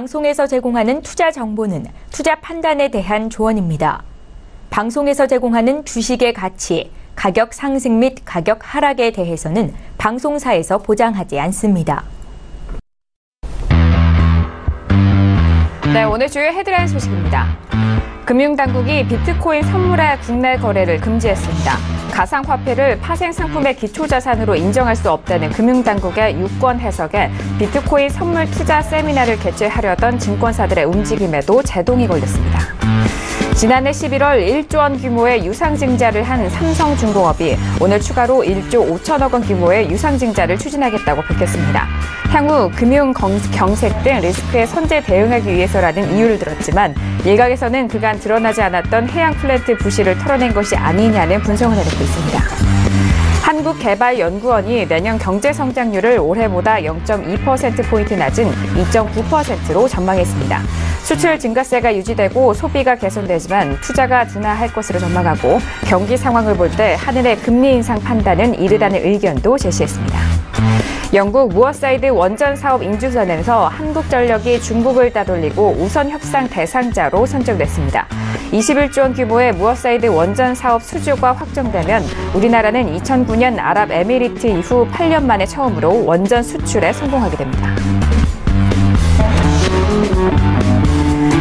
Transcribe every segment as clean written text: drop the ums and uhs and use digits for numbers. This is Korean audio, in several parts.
방송에서 제공하는 투자 정보는 투자 판단에 대한 조언입니다. 방송에서 제공하는 주식의 가치, 가격 상승 및 가격 하락에 대해서는 방송사에서 보장하지 않습니다. 네, 오늘 주요 헤드라인 소식입니다. 금융당국이 비트코인 선물의 국내 거래를 금지했습니다. 가상화폐를 파생상품의 기초자산으로 인정할 수 없다는 금융당국의 유권 해석에 비트코인 선물 투자 세미나를 개최하려던 증권사들의 움직임에도 제동이 걸렸습니다. 지난해 11월 1조 원 규모의 유상증자를 한 삼성중공업이 오늘 추가로 1조 5천억 원 규모의 유상증자를 추진하겠다고 밝혔습니다. 향후 금융 경색 등 리스크에 선제 대응하기 위해서라는 이유를 들었지만 일각에서는 그간 드러나지 않았던 해양 플랜트 부실을 털어낸 것이 아니냐는 분석을 내놓고 있습니다. 한국개발연구원이 내년 경제성장률을 올해보다 0.2%포인트 낮은 2.9%로 전망했습니다. 수출 증가세가 유지되고 소비가 개선되지만 투자가 둔화할 것으로 전망하고 경기 상황을 볼 때 한은의 금리 인상 판단은 이르다는 의견도 제시했습니다. 영국 무어사이드 원전 사업 인주선에서 한국전력이 중국을 따돌리고 우선 협상 대상자로 선정됐습니다. 21조 원 규모의 무어사이드 원전 사업 수주가 확정되면 우리나라는 2009년 아랍에미리트 이후 8년 만에 처음으로 원전 수출에 성공하게 됩니다.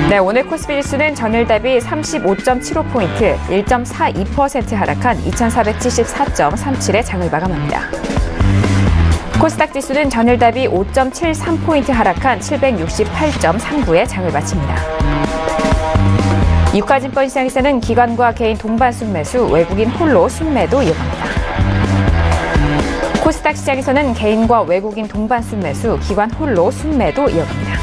네, 오늘 코스피 지수는 전일 대비 35.75포인트, 1.42% 하락한 2474.37의 장을 마감합니다. 코스닥 지수는 전일 대비 5.73포인트 하락한 768.39의 장을 마칩니다. 유가증권 시장에서는 기관과 개인 동반 순매수, 외국인 홀로 순매도 이어갑니다. 코스닥 시장에서는 개인과 외국인 동반 순매수, 기관 홀로 순매도 이어갑니다.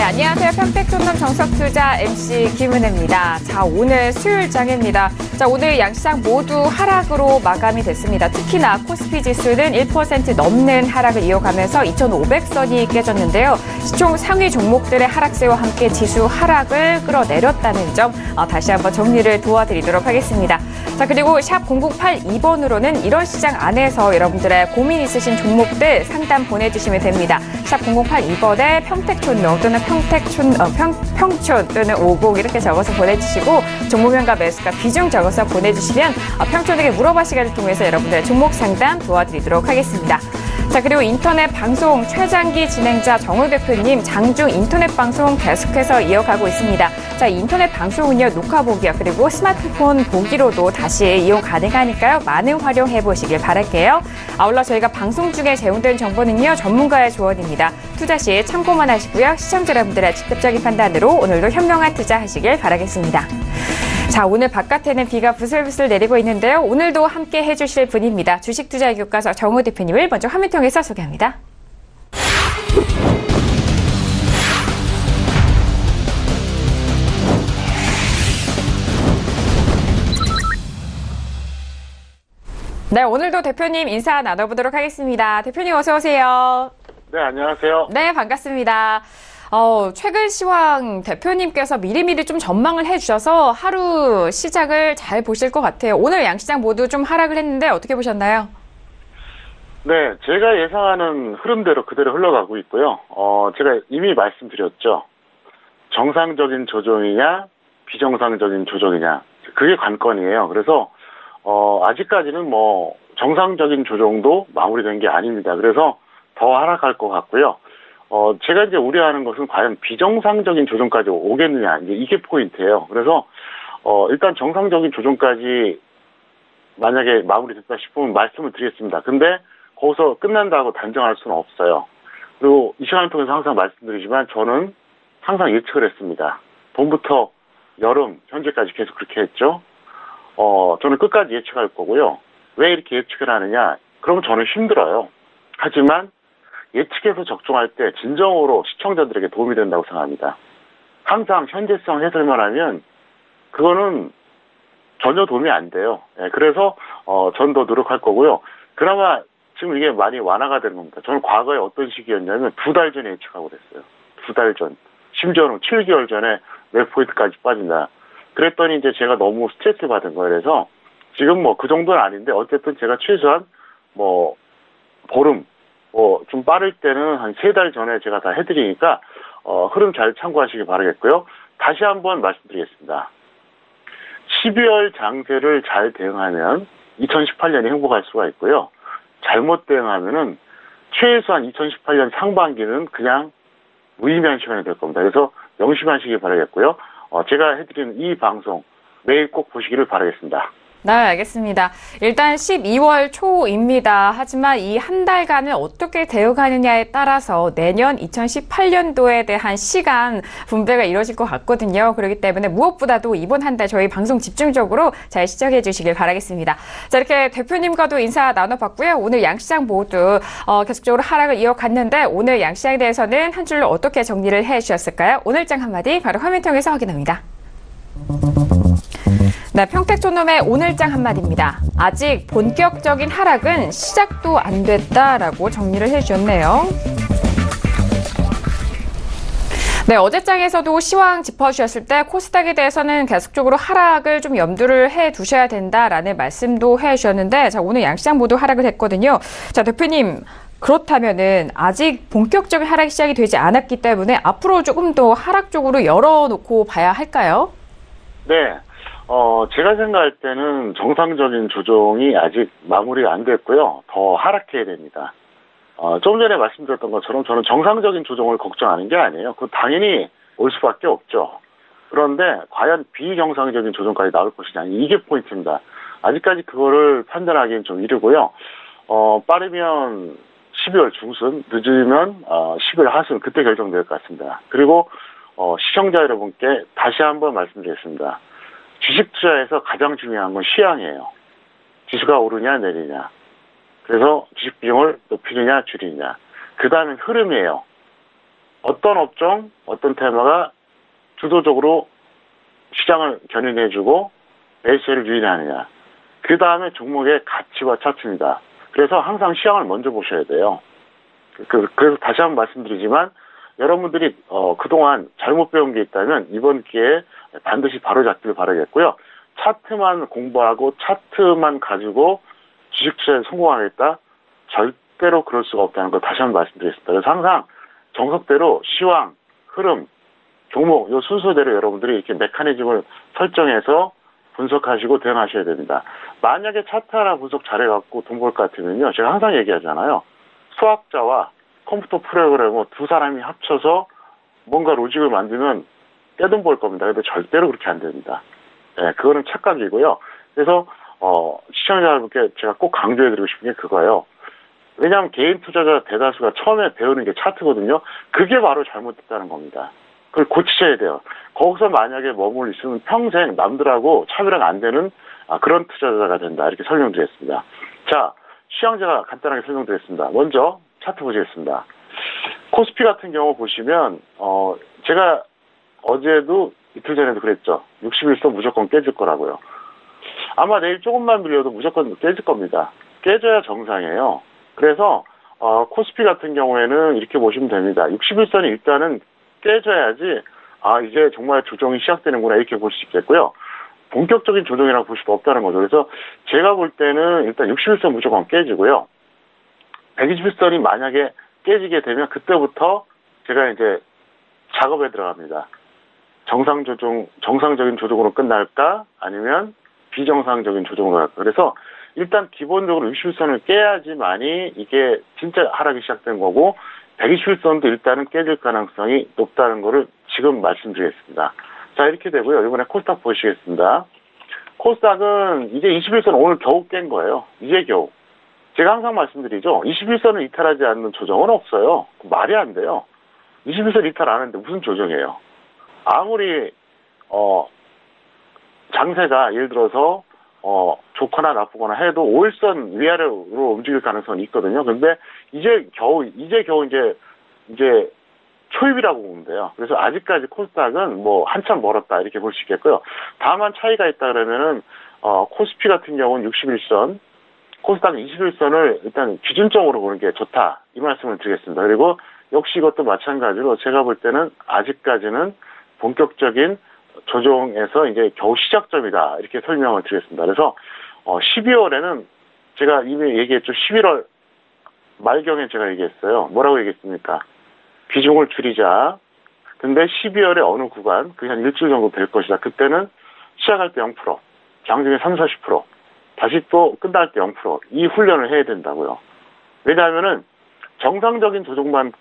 안녕하세요. 평택촌놈 정석투자 MC 김은혜입니다. 자, 오늘 수요일 장입니다. 자, 오늘 양시장 모두 하락으로 마감이 됐습니다. 특히나 코스피 지수는 1% 넘는 하락을 이어가면서 2,500선이 깨졌는데요. 시총 상위 종목들의 하락세와 함께 지수 하락을 끌어내렸다는 점 다시 한번 정리를 도와드리도록 하겠습니다. 자, 그리고 샵 0082번으로는 이런 시장 안에서 여러분들의 고민 있으신 종목들 상담 보내주시면 됩니다. 샵 0082번에 평택촌놈 또는 평촌 또는 50 이렇게 적어서 보내주시고 종목명과 매수가 비중 적어서 보내주시면 평촌에게 물어봐 시간을 통해서 여러분들의 종목 상담 도와드리도록 하겠습니다. 자, 그리고 인터넷 방송 최장기 진행자 정우 대표님 장중 인터넷 방송 계속해서 이어가고 있습니다. 자, 인터넷 방송은요, 녹화 보기요, 그리고 스마트폰 보기로도 다시 이용 가능하니까요. 많은 활용해 보시길 바랄게요. 아울러 저희가 방송 중에 제공된 정보는요, 전문가의 조언입니다. 투자 시 참고만 하시고요. 시청자 여러분들의 직접적인 판단으로 오늘도 현명한 투자하시길 바라겠습니다. 자, 오늘 바깥에는 비가 부슬부슬 내리고 있는데요. 오늘도 함께 해주실 분입니다. 주식투자의 교과서 정우 대표님을 먼저 화면 통해서 소개합니다. 네, 오늘도 대표님 인사 나눠보도록 하겠습니다. 대표님 어서 오세요. 네, 안녕하세요. 네, 반갑습니다. 최근 시황 대표님께서 미리미리 좀 전망을 해주셔서 하루 시작을 잘 보실 것 같아요. 오늘 양시장 모두 좀 하락을 했는데 어떻게 보셨나요? 네, 제가 예상하는 흐름대로 그대로 흘러가고 있고요. 제가 이미 말씀드렸죠. 정상적인 조정이냐, 비정상적인 조정이냐. 그게 관건이에요. 그래서, 아직까지는 정상적인 조정도 마무리된 게 아닙니다. 그래서 더 하락할 것 같고요. 제가 이제 우려하는 것은 과연 비정상적인 조정까지 오겠느냐, 이게 포인트예요. 그래서, 일단 정상적인 조정까지 만약에 마무리됐다 싶으면 말씀을 드리겠습니다. 근데 거기서 끝난다고 단정할 수는 없어요. 그리고 이 시간을 통해서 항상 말씀드리지만 저는 항상 예측을 했습니다. 봄부터 여름, 현재까지 계속 그렇게 했죠. 저는 끝까지 예측할 거고요. 왜 이렇게 예측을 하느냐? 그러면 저는 힘들어요. 하지만 예측해서 적중할 때 진정으로 시청자들에게 도움이 된다고 생각합니다. 항상 현재성 해설만 하면 그거는 전혀 도움이 안 돼요. 예, 그래서 전 더 노력할 거고요. 그나마 지금 이게 많이 완화가 되는 겁니다. 저는 과거에 어떤 시기였냐면 2달 전에 예측하고 그랬어요. 2달 전. 심지어는 7개월 전에 몇 포인트까지 빠진다. 그랬더니 이제 제가 너무 스트레스 받은 거예요. 그래서 지금 뭐 그 정도는 아닌데 어쨌든 제가 최소한 뭐 보름, 좀 빠를 때는 한 3달 전에 제가 다 해드리니까 흐름 잘 참고하시기 바라겠고요. 다시 한번 말씀드리겠습니다. 12월 장세를 잘 대응하면 2018년이 행복할 수가 있고요. 잘못 대응하면은 최소한 2018년 상반기는 그냥 무의미한 시간이 될 겁니다. 그래서 명심하시기 바라겠고요. 제가 해드리는 이 방송 매일 꼭 보시기를 바라겠습니다. 네, 알겠습니다. 일단 12월 초입니다. 하지만 이 한 달간을 어떻게 대응하느냐에 따라서 내년 2018년도에 대한 시간 분배가 이루어질 것 같거든요. 그렇기 때문에 무엇보다도 이번 한 달 저희 방송 집중적으로 잘 시청해 주시길 바라겠습니다. 자, 이렇게 대표님과도 인사 나눠봤고요. 오늘 양시장 모두 계속적으로 하락을 이어갔는데 오늘 양시장에 대해서는 한 줄로 어떻게 정리를 해 주셨을까요? 오늘장 한마디 바로 화면 통해서 확인합니다. 네, 평택촌놈의 오늘장 한마디입니다. 아직 본격적인 하락은 시작도 안 됐다라고 정리를 해주셨네요. 네, 어제장에서도 시황 짚어주셨을 때 코스닥에 대해서는 계속적으로 하락을 좀 염두를 해 두셔야 된다라는 말씀도 해주셨는데, 자, 오늘 양시장 모두 하락을 했거든요. 자, 대표님. 그렇다면은 아직 본격적인 하락이 시작이 되지 않았기 때문에 앞으로 조금 더 하락 쪽으로 열어놓고 봐야 할까요? 네. 제가 생각할 때는 정상적인 조정이 아직 마무리가 안 됐고요. 더 하락해야 됩니다. 좀 전에 말씀드렸던 것처럼 저는 정상적인 조정을 걱정하는 게 아니에요. 그거 당연히 올 수밖에 없죠. 그런데 과연 비정상적인 조정까지 나올 것이냐, 이게 포인트입니다. 아직까지 그거를 판단하기는 좀 이르고요. 빠르면 12월 중순, 늦으면 10월 하순, 그때 결정될 것 같습니다. 그리고 시청자 여러분께 다시 한번 말씀드리겠습니다. 주식 투자에서 가장 중요한 건 시향이에요. 지수가 오르냐 내리냐. 그래서 주식 비용을 높이느냐 줄이느냐. 그 다음엔 흐름이에요. 어떤 업종, 어떤 테마가 주도적으로 시장을 견인해주고 매수세를 유인하느냐. 그 다음에 종목의 가치와 차트입니다. 그래서 항상 시향을 먼저 보셔야 돼요. 그래서 다시 한번 말씀드리지만 여러분들이 그동안 잘못 배운 게 있다면 이번 기회에 반드시 바로잡기를 바라겠고요. 차트만 공부하고 차트만 가지고 주식 투자에 성공하겠다? 절대로 그럴 수가 없다는 걸 다시 한번 말씀드리겠습니다. 그래서 항상 정석대로 시황, 흐름, 종목 이 순서대로 여러분들이 이렇게 메커니즘을 설정해서 분석하시고 대응하셔야 됩니다. 만약에 차트 하나 분석 잘해갖고 돈 벌 것 같으면요. 제가 항상 얘기하잖아요. 수학자와 컴퓨터 프로그래머 두 사람이 합쳐서 뭔가 로직을 만들면 떼돈 벌 겁니다. 근데 절대로 그렇게 안 됩니다. 네, 그거는 착각이고요. 그래서 시청자 여러분께 제가 꼭 강조해드리고 싶은 게 그거예요. 왜냐하면 개인 투자자 대다수가 처음에 배우는 게 차트거든요. 그게 바로 잘못됐다는 겁니다. 그걸 고치셔야 돼요. 거기서 만약에 머물러 있으면 평생 남들하고 차별화가 안 되는 그런 투자자가 된다. 이렇게 설명드리겠습니다. 자, 시황제가 간단하게 설명드리겠습니다. 먼저 차트 보시겠습니다. 코스피 같은 경우 보시면 제가 어제도 이틀 전에도 그랬죠. 61선 무조건 깨질 거라고요. 아마 내일 조금만 밀려도 무조건 깨질 겁니다. 깨져야 정상이에요. 그래서 코스피 같은 경우에는 이렇게 보시면 됩니다. 61선이 일단은 깨져야지 이제 정말 조정이 시작되는구나 이렇게 볼 수 있겠고요. 본격적인 조정이라고 볼 수도 없다는 거죠. 그래서 제가 볼 때는 일단 61선 무조건 깨지고요. 121선이 만약에 깨지게 되면 그때부터 제가 이제 작업에 들어갑니다. 정상적인 조정으로 끝날까? 아니면 비정상적인 조정으로 갈까? 그래서 일단 기본적으로 61선을 깨야지만이 이게 진짜 하락이 시작된 거고 121선도 일단은 깨질 가능성이 높다는 거를 지금 말씀드리겠습니다. 자, 이렇게 되고요. 이번에 코스닥 보시겠습니다. 코스닥은 이제 21선 오늘 겨우 깬 거예요. 이제 겨우. 제가 항상 말씀드리죠. 21선을 이탈하지 않는 조정은 없어요. 말이 안 돼요. 21선 이탈 안 하는데 무슨 조정이에요. 아무리 장세가 예를 들어서 좋거나 나쁘거나 해도 5일선 위아래로 움직일 가능성이 있거든요. 근데 이제 겨우 이제 초입이라고 보면 돼요. 그래서 아직까지 코스닥은 뭐 한참 멀었다 이렇게 볼 수 있겠고요. 다만 차이가 있다 그러면은 코스피 같은 경우는 61선, 코스닥 21선을 일단 기준점으로 보는 게 좋다 이 말씀을 드리겠습니다. 그리고 역시 이것도 마찬가지로 제가 볼 때는 아직까지는 본격적인 조정에서 이제 겨우 시작점이다 이렇게 설명을 드리겠습니다. 그래서 12월에는 제가 이미 얘기했죠. 11월 말경에 제가 얘기했어요. 뭐라고 얘기했습니까? 비중을 줄이자. 근데 12월에 어느 구간, 그게 한 일주일 정도 될 것이다. 그때는 시작할 때 0%, 장중에 30, 40%, 다시 또 끝날 때 0%, 이 훈련을 해야 된다고요. 왜냐하면은 정상적인 조정만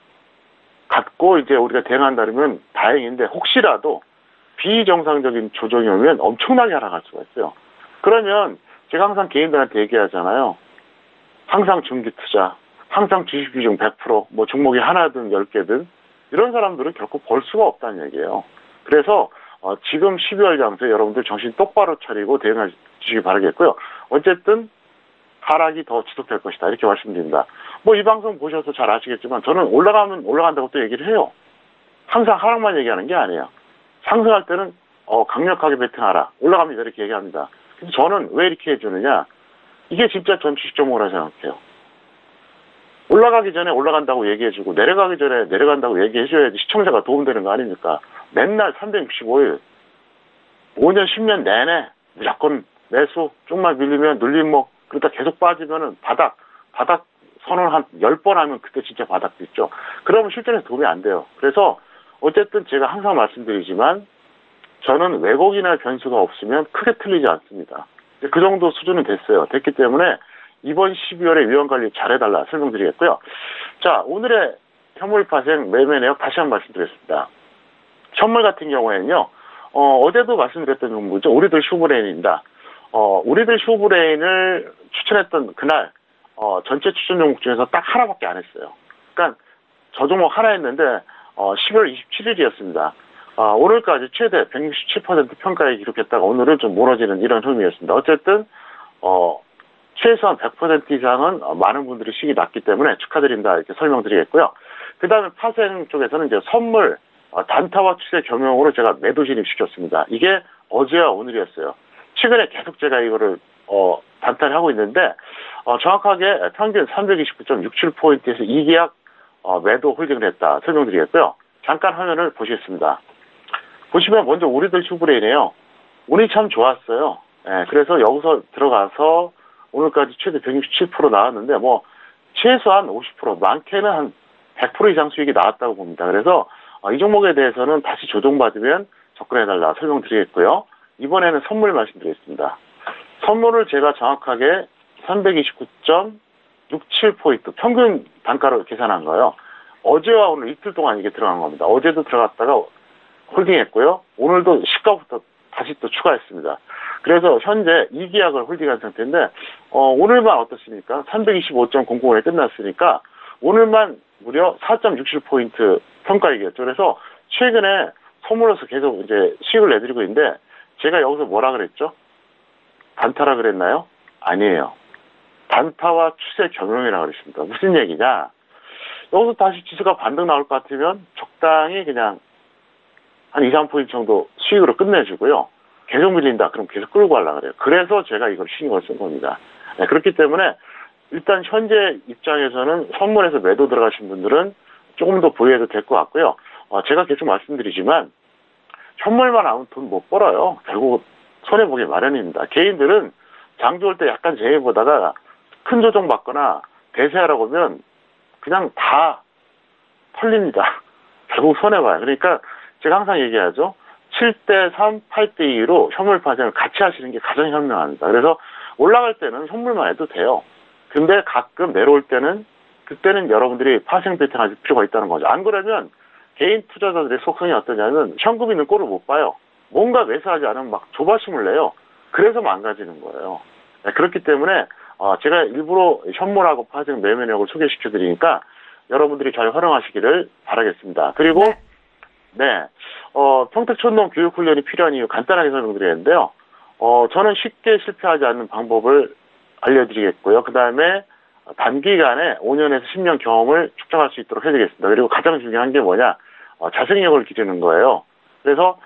갖고 이제 우리가 대응한다면 다행인데 혹시라도 비정상적인 조정이 오면 엄청나게 하락할 수가 있어요. 그러면 제가 항상 개인들한테 얘기하잖아요. 항상 중기 투자, 항상 주식 비중 100%, 뭐 종목이 하나든 10개든 이런 사람들은 결코 벌 수가 없다는 얘기예요. 그래서 지금 12월 장소에 여러분들 정신 똑바로 차리고 대응하시기 바라겠고요. 어쨌든 하락이 더 지속될 것이다 이렇게 말씀드립니다. 뭐 이 방송 보셔서 잘 아시겠지만 저는 올라가면 올라간다고 또 얘기를 해요. 항상 하락만 얘기하는 게 아니에요. 상승할 때는 강력하게 베팅하라. 올라갑니다 이렇게 얘기합니다. 근데 저는 왜 이렇게 해주느냐. 이게 진짜 전 주식 종목이라고 생각해요. 올라가기 전에 올라간다고 얘기해주고 내려가기 전에 내려간다고 얘기해줘야지 시청자가 도움되는 거 아닙니까? 맨날 365일 5년 10년 내내 무조건 매수 좀만 밀리면 눌림목 그러다 계속 빠지면은 바닥 선언 한 10번 하면 그때 진짜 바닥도 있죠. 그러면 실전에서 도움이 안 돼요. 그래서 어쨌든 제가 항상 말씀드리지만 저는 왜곡이나 변수가 없으면 크게 틀리지 않습니다. 그 정도 수준은 됐기 때문에 이번 12월에 위험관리 잘해달라 설명드리겠고요. 자, 오늘의 현물 파생 매매 내역 다시 한번 말씀드리겠습니다. 현물 같은 경우에는요, 어제도 말씀드렸던 종목이죠. 우리들 슈브레인입니다. 우리들 슈브레인을 추천했던 그날, 전체 추천 종목 중에서 딱 하나밖에 안 했어요. 그러니까 저 종목 하나 했는데, 12월 27일이었습니다. 오늘까지 최대 167% 평가에 기록했다가 오늘은 좀 무너지는 이런 흐름이었습니다. 어쨌든, 최소한 100% 이상은 많은 분들이 수익이 났기 때문에 축하드린다 이렇게 설명드리겠고요. 그 다음에 파생 쪽에서는 이제 선물, 단타와 추세 겸용으로 제가 매도 진입시켰습니다. 이게 어제와 오늘이었어요. 최근에 계속 제가 이거를, 단타를 하고 있는데, 정확하게 평균 329.67포인트에서 2계약, 매도 홀딩을 했다 설명드리겠고요. 잠깐 화면을 보시겠습니다. 보시면 먼저 우리들 슈브레인이에요. 운이 참 좋았어요. 예, 그래서 여기서 들어가서 오늘까지 최대 167% 나왔는데 뭐 최소한 50%, 많게는 한 100% 이상 수익이 나왔다고 봅니다. 그래서 이 종목에 대해서는 다시 조정받으면 접근해달라 설명드리겠고요. 이번에는 선물 말씀드리겠습니다. 선물을 제가 정확하게 329.67포인트 평균 단가로 계산한 거예요. 어제와 오늘 이틀 동안 이게 들어간 겁니다. 어제도 들어갔다가 홀딩했고요. 오늘도 시가부터 다시 또 추가했습니다. 그래서 현재 2계약을 홀딩한 상태인데 오늘만 어떻습니까? 325.00에 끝났으니까 오늘만 무려 4.67포인트 평가이겠죠. 그래서 최근에 선물로서 계속 이제 수익을 내드리고 있는데 제가 여기서 뭐라 그랬죠? 단타라 그랬나요? 아니에요. 단타와 추세 겸용이라고 그랬습니다. 무슨 얘기냐? 여기서 다시 지수가 반등 나올 것 같으면 적당히 그냥 한 2, 3포인트 정도 수익으로 끝내주고요. 계속 밀린다. 그럼 계속 끌고 가려고 그래요. 그래서 제가 이걸 신경을 쓴 겁니다. 네, 그렇기 때문에 일단 현재 입장에서는 선물에서 매도 들어가신 분들은 조금 더 보유해도 될 것 같고요. 제가 계속 말씀드리지만 현물만 하면 돈 못 벌어요. 결국 손해보기 마련입니다. 개인들은 장 좋을 때 약간 제외보다가 큰 조정 받거나 대세하라고 하면 그냥 다 털립니다. 결국 손해봐요. 그러니까 제가 항상 얘기하죠. 7대3, 8대2로 현물 파생을 같이 하시는 게 가장 현명합니다. 그래서 올라갈 때는 현물만 해도 돼요. 근데 가끔 내려올 때는 그때는 여러분들이 파생 베팅할 필요가 있다는 거죠. 안 그러면 개인 투자자들의 속성이 어떠냐면 현금 있는 꼴을 못 봐요. 뭔가 매수하지 않으면 막 조바심을 내요. 그래서 망가지는 거예요. 네, 그렇기 때문에 제가 일부러 현물하고 파생 매매력을 소개시켜 드리니까 여러분들이 잘 활용하시기를 바라겠습니다. 그리고 네, 평택촌농 교육훈련이 필요한 이유 간단하게 설명드리겠는데요. 저는 쉽게 실패하지 않는 방법을 알려드리겠고요. 그 다음에 단기간에 5년에서 10년 경험을 축적할 수 있도록 해드리겠습니다. 그리고 가장 중요한 게 뭐냐? 자생력을 기르는 거예요. 그래서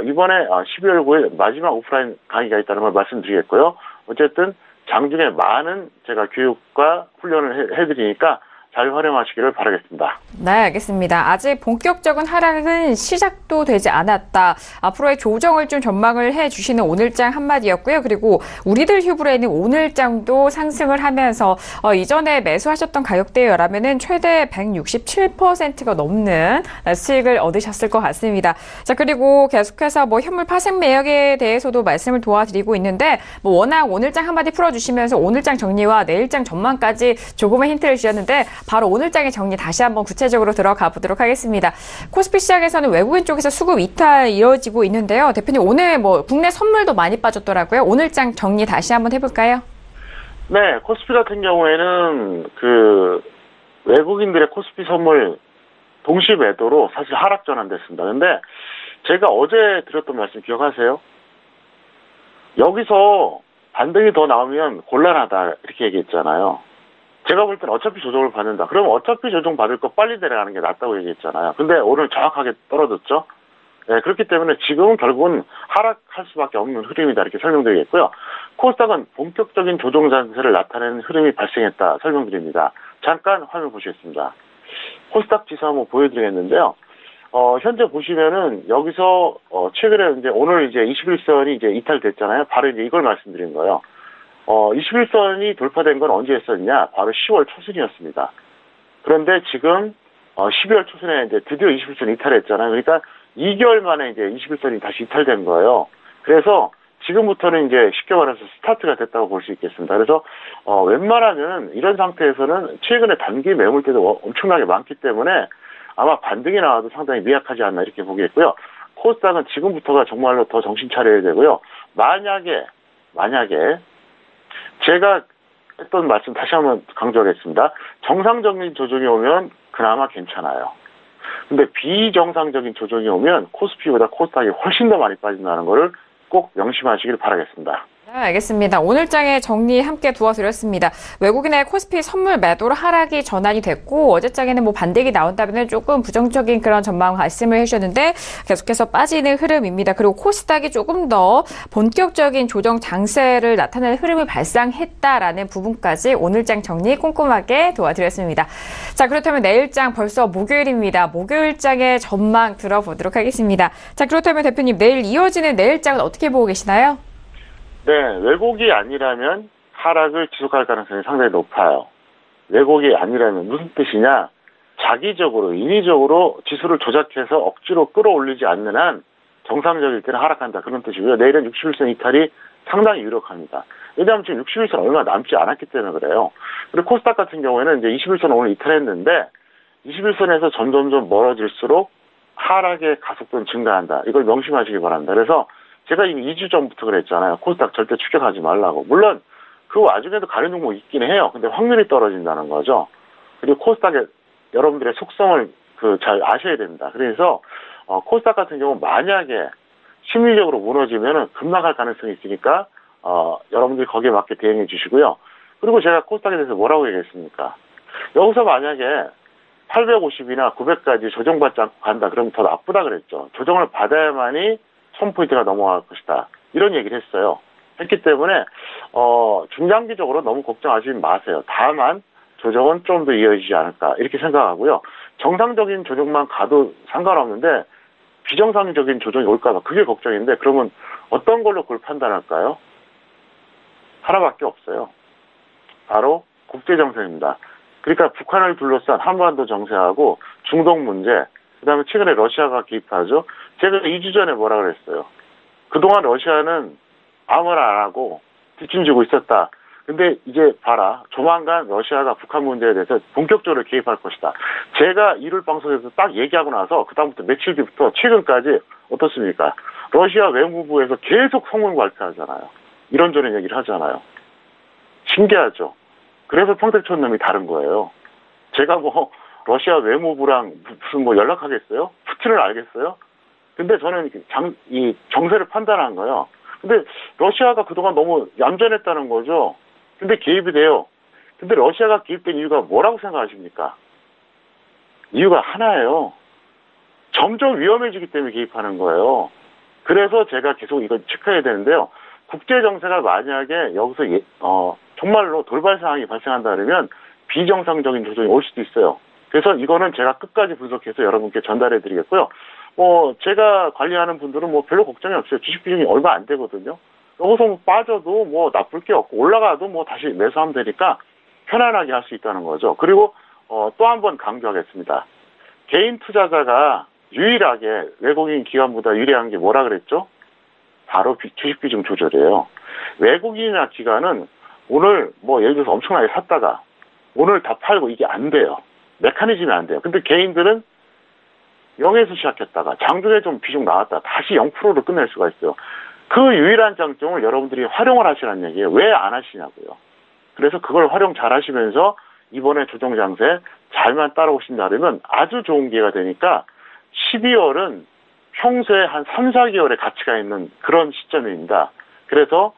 이번에 12월 9일 마지막 오프라인 강의가 있다는 걸 말씀드리겠고요. 어쨌든 장중에 많은 제가 교육과 훈련을 해드리니까 잘 활용하시기를 바라겠습니다. 네, 알겠습니다. 아직 본격적인 하락은 시작도 되지 않았다. 앞으로의 조정을 좀 전망을 해주시는 오늘장 한마디였고요. 그리고 우리들 휴브레인은 오늘장도 상승을 하면서 이전에 매수하셨던 가격대여라면은 최대 167%가 넘는 수익을 얻으셨을 것 같습니다. 자, 그리고 계속해서 현물 파생 매력에 대해서도 말씀을 도와드리고 있는데 워낙 오늘장 한마디 풀어주시면서 오늘장 정리와 내일장 전망까지 조금의 힌트를 주셨는데 바로 오늘장의 정리 다시 한번 구체적으로 들어가 보도록 하겠습니다. 코스피 시장에서는 외국인 쪽에서 수급 이탈 이어지고 있는데요. 대표님 오늘 국내 선물도 많이 빠졌더라고요. 오늘장 정리 다시 한번 해볼까요? 네, 코스피 같은 경우에는 외국인들의 코스피 선물 동시 매도로 사실 하락 전환됐습니다. 근데 제가 어제 드렸던 말씀 기억하세요? 여기서 반등이 더 나오면 곤란하다 이렇게 얘기했잖아요. 제가 볼 때는 어차피 조정을 받는다. 그러면 어차피 조정 받을 거 빨리 내려가는 게 낫다고 얘기했잖아요. 근데 오늘 정확하게 떨어졌죠. 네, 그렇기 때문에 지금은 결국은 하락할 수밖에 없는 흐름이다 이렇게 설명드리겠고요. 코스닥은 본격적인 조정 잔세를 나타내는 흐름이 발생했다 설명드립니다. 잠깐 화면 보시겠습니다. 코스닥 지수 한번 보여드리겠는데요. 현재 보시면은 여기서 최근에 이제 오늘 이제 21선이 이제 이탈됐잖아요. 바로 이제 이걸 말씀드린 거예요. 21선이 돌파된 건 언제 했었냐? 바로 10월 초순이었습니다. 그런데 지금 12월 초순에 이제 드디어 21선 이탈했잖아요. 그러니까 2개월 만에 이제 21선이 다시 이탈된 거예요. 그래서 지금부터는 이제 쉽게 말해서 스타트가 됐다고 볼 수 있겠습니다. 그래서 웬만하면 이런 상태에서는 최근에 단기 매물대도 엄청나게 많기 때문에 아마 반등이 나와도 상당히 미약하지 않나 이렇게 보겠고요. 코스닥은 지금부터가 정말로 더 정신 차려야 되고요. 만약에 제가 했던 말씀 다시 한번 강조하겠습니다. 정상적인 조정이 오면 그나마 괜찮아요. 근데 비정상적인 조정이 오면 코스피보다 코스닥이 훨씬 더 많이 빠진다는 것을 꼭 명심하시길 바라겠습니다. 네, 알겠습니다. 오늘장의 정리 함께 도와드렸습니다. 외국인의 코스피 선물 매도로 하락이 전환이 됐고 어제장에는 반등이 나온다면 조금 부정적인 그런 전망 말씀을 해주셨는데 계속해서 빠지는 흐름입니다. 그리고 코스닥이 조금 더 본격적인 조정 장세를 나타내는 흐름을 발생했다라는 부분까지 오늘장 정리 꼼꼼하게 도와드렸습니다. 자, 그렇다면 내일장 벌써 목요일입니다. 목요일장의 전망 들어보도록 하겠습니다. 자, 그렇다면 대표님 내일 이어지는 내일장은 어떻게 보고 계시나요? 네, 왜곡이 아니라면 하락을 지속할 가능성이 상당히 높아요. 왜곡이 아니라면 무슨 뜻이냐? 자기적으로, 인위적으로 지수를 조작해서 억지로 끌어올리지 않는 한 정상적일 때는 하락한다. 그런 뜻이고요. 내일은 61선 이탈이 상당히 유력합니다. 왜냐하면 지금 61선 얼마 남지 않았기 때문에 그래요. 그리고 코스닥 같은 경우에는 이제 21선 오늘 이탈했는데 21선에서 점점점 멀어질수록 하락의 가속도는 증가한다. 이걸 명심하시기 바랍니다. 그래서 제가 이미 2주 전부터 그랬잖아요. 코스닥 절대 추격하지 말라고. 물론 그 와중에도 가는 종목이 있긴 해요. 근데 확률이 떨어진다는 거죠. 그리고 코스닥의 여러분들의 속성을 잘 아셔야 됩니다. 그래서 코스닥 같은 경우 만약에 심리적으로 무너지면은 급락할 가능성이 있으니까 여러분들이 거기에 맞게 대응해 주시고요. 그리고 제가 코스닥에 대해서 뭐라고 얘기했습니까? 여기서 만약에 850이나 900까지 조정받지 않고 간다. 그러면 더 나쁘다 그랬죠. 조정을 받아야만이 1000포인트가 넘어갈 것이다. 이런 얘기를 했어요. 했기 때문에 중장기적으로 너무 걱정하지 마세요. 다만 조정은 좀 더 이어지지 않을까 이렇게 생각하고요. 정상적인 조정만 가도 상관없는데 비정상적인 조정이 올까 봐 그게 걱정인데 그러면 어떤 걸로 그걸 판단할까요? 하나밖에 없어요. 바로 국제정세입니다. 그러니까 북한을 둘러싼 한반도 정세하고 중동 문제, 그 다음에 최근에 러시아가 개입하죠. 제가 2주 전에 뭐라 그랬어요. 그동안 러시아는 아무 말 안 하고 뒷짐지고 있었다. 근데 이제 봐라. 조만간 러시아가 북한 문제에 대해서 본격적으로 개입할 것이다. 제가 일요일 방송에서 딱 얘기하고 나서 그다음부터 며칠 뒤부터 최근까지 어떻습니까? 러시아 외무부에서 계속 성명 발표하잖아요. 이런저런 얘기를 하잖아요. 신기하죠? 그래서 평택촌 놈이 다른 거예요. 제가 러시아 외무부랑 무슨 연락하겠어요? 푸틴을 알겠어요? 근데 저는 이 정세를 판단한 거예요. 근데 러시아가 그동안 너무 얌전했다는 거죠. 근데 개입이 돼요. 근데 러시아가 개입된 이유가 뭐라고 생각하십니까? 이유가 하나예요. 점점 위험해지기 때문에 개입하는 거예요. 그래서 제가 계속 이걸 체크해야 되는데요. 국제 정세가 만약에 여기서 정말로 돌발 상황이 발생한다 그러면 비정상적인 조정이 올 수도 있어요. 그래서 이거는 제가 끝까지 분석해서 여러분께 전달해 드리겠고요. 제가 관리하는 분들은 별로 걱정이 없어요. 주식 비중이 얼마 안 되거든요. 여기서 빠져도 나쁠 게 없고 올라가도 다시 매수하면 되니까 편안하게 할 수 있다는 거죠. 그리고 또 한 번 강조하겠습니다. 개인 투자자가 유일하게 외국인 기관보다 유리한 게 뭐라 그랬죠? 바로 주식 비중 조절이에요. 외국인이나 기관은 오늘 예를 들어서 엄청나게 샀다가 오늘 다 팔고 이게 안 돼요. 메커니즘이 안 돼요. 근데 개인들은 0에서 시작했다가 장중에 좀 비중 나왔다 다시 0%로 끝낼 수가 있어요. 그 유일한 장점을 여러분들이 활용을 하시라는 얘기예요. 왜 안 하시냐고요. 그래서 그걸 활용 잘 하시면서 이번에 조정 장세 잘만 따라오신다면 아주 좋은 기회가 되니까 12월은 평소에 한 3, 4개월의 가치가 있는 그런 시점입니다. 그래서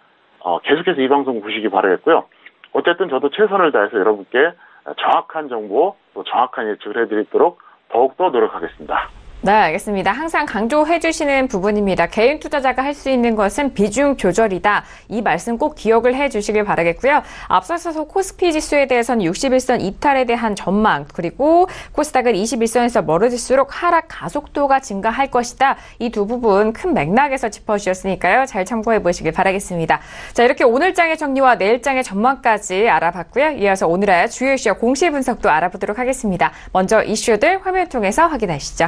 계속해서 이 방송 보시기 바라겠고요. 어쨌든 저도 최선을 다해서 여러분께 정확한 정보 또 정확한 예측을 해드리도록 더욱더 노력하겠습니다. 네, 알겠습니다. 항상 강조해 주시는 부분입니다. 개인 투자자가 할 수 있는 것은 비중 조절이다. 이 말씀 꼭 기억을 해 주시길 바라겠고요. 앞서서 코스피 지수에 대해서는 61선 이탈에 대한 전망, 그리고 코스닥은 21선에서 멀어질수록 하락 가속도가 증가할 것이다. 이 두 부분 큰 맥락에서 짚어주셨으니까요. 잘 참고해 보시길 바라겠습니다. 자, 이렇게 오늘장의 정리와 내일장의 전망까지 알아봤고요. 이어서 오늘의 주요 이슈와 공시 분석도 알아보도록 하겠습니다. 먼저 이슈들 화면 통해서 확인하시죠.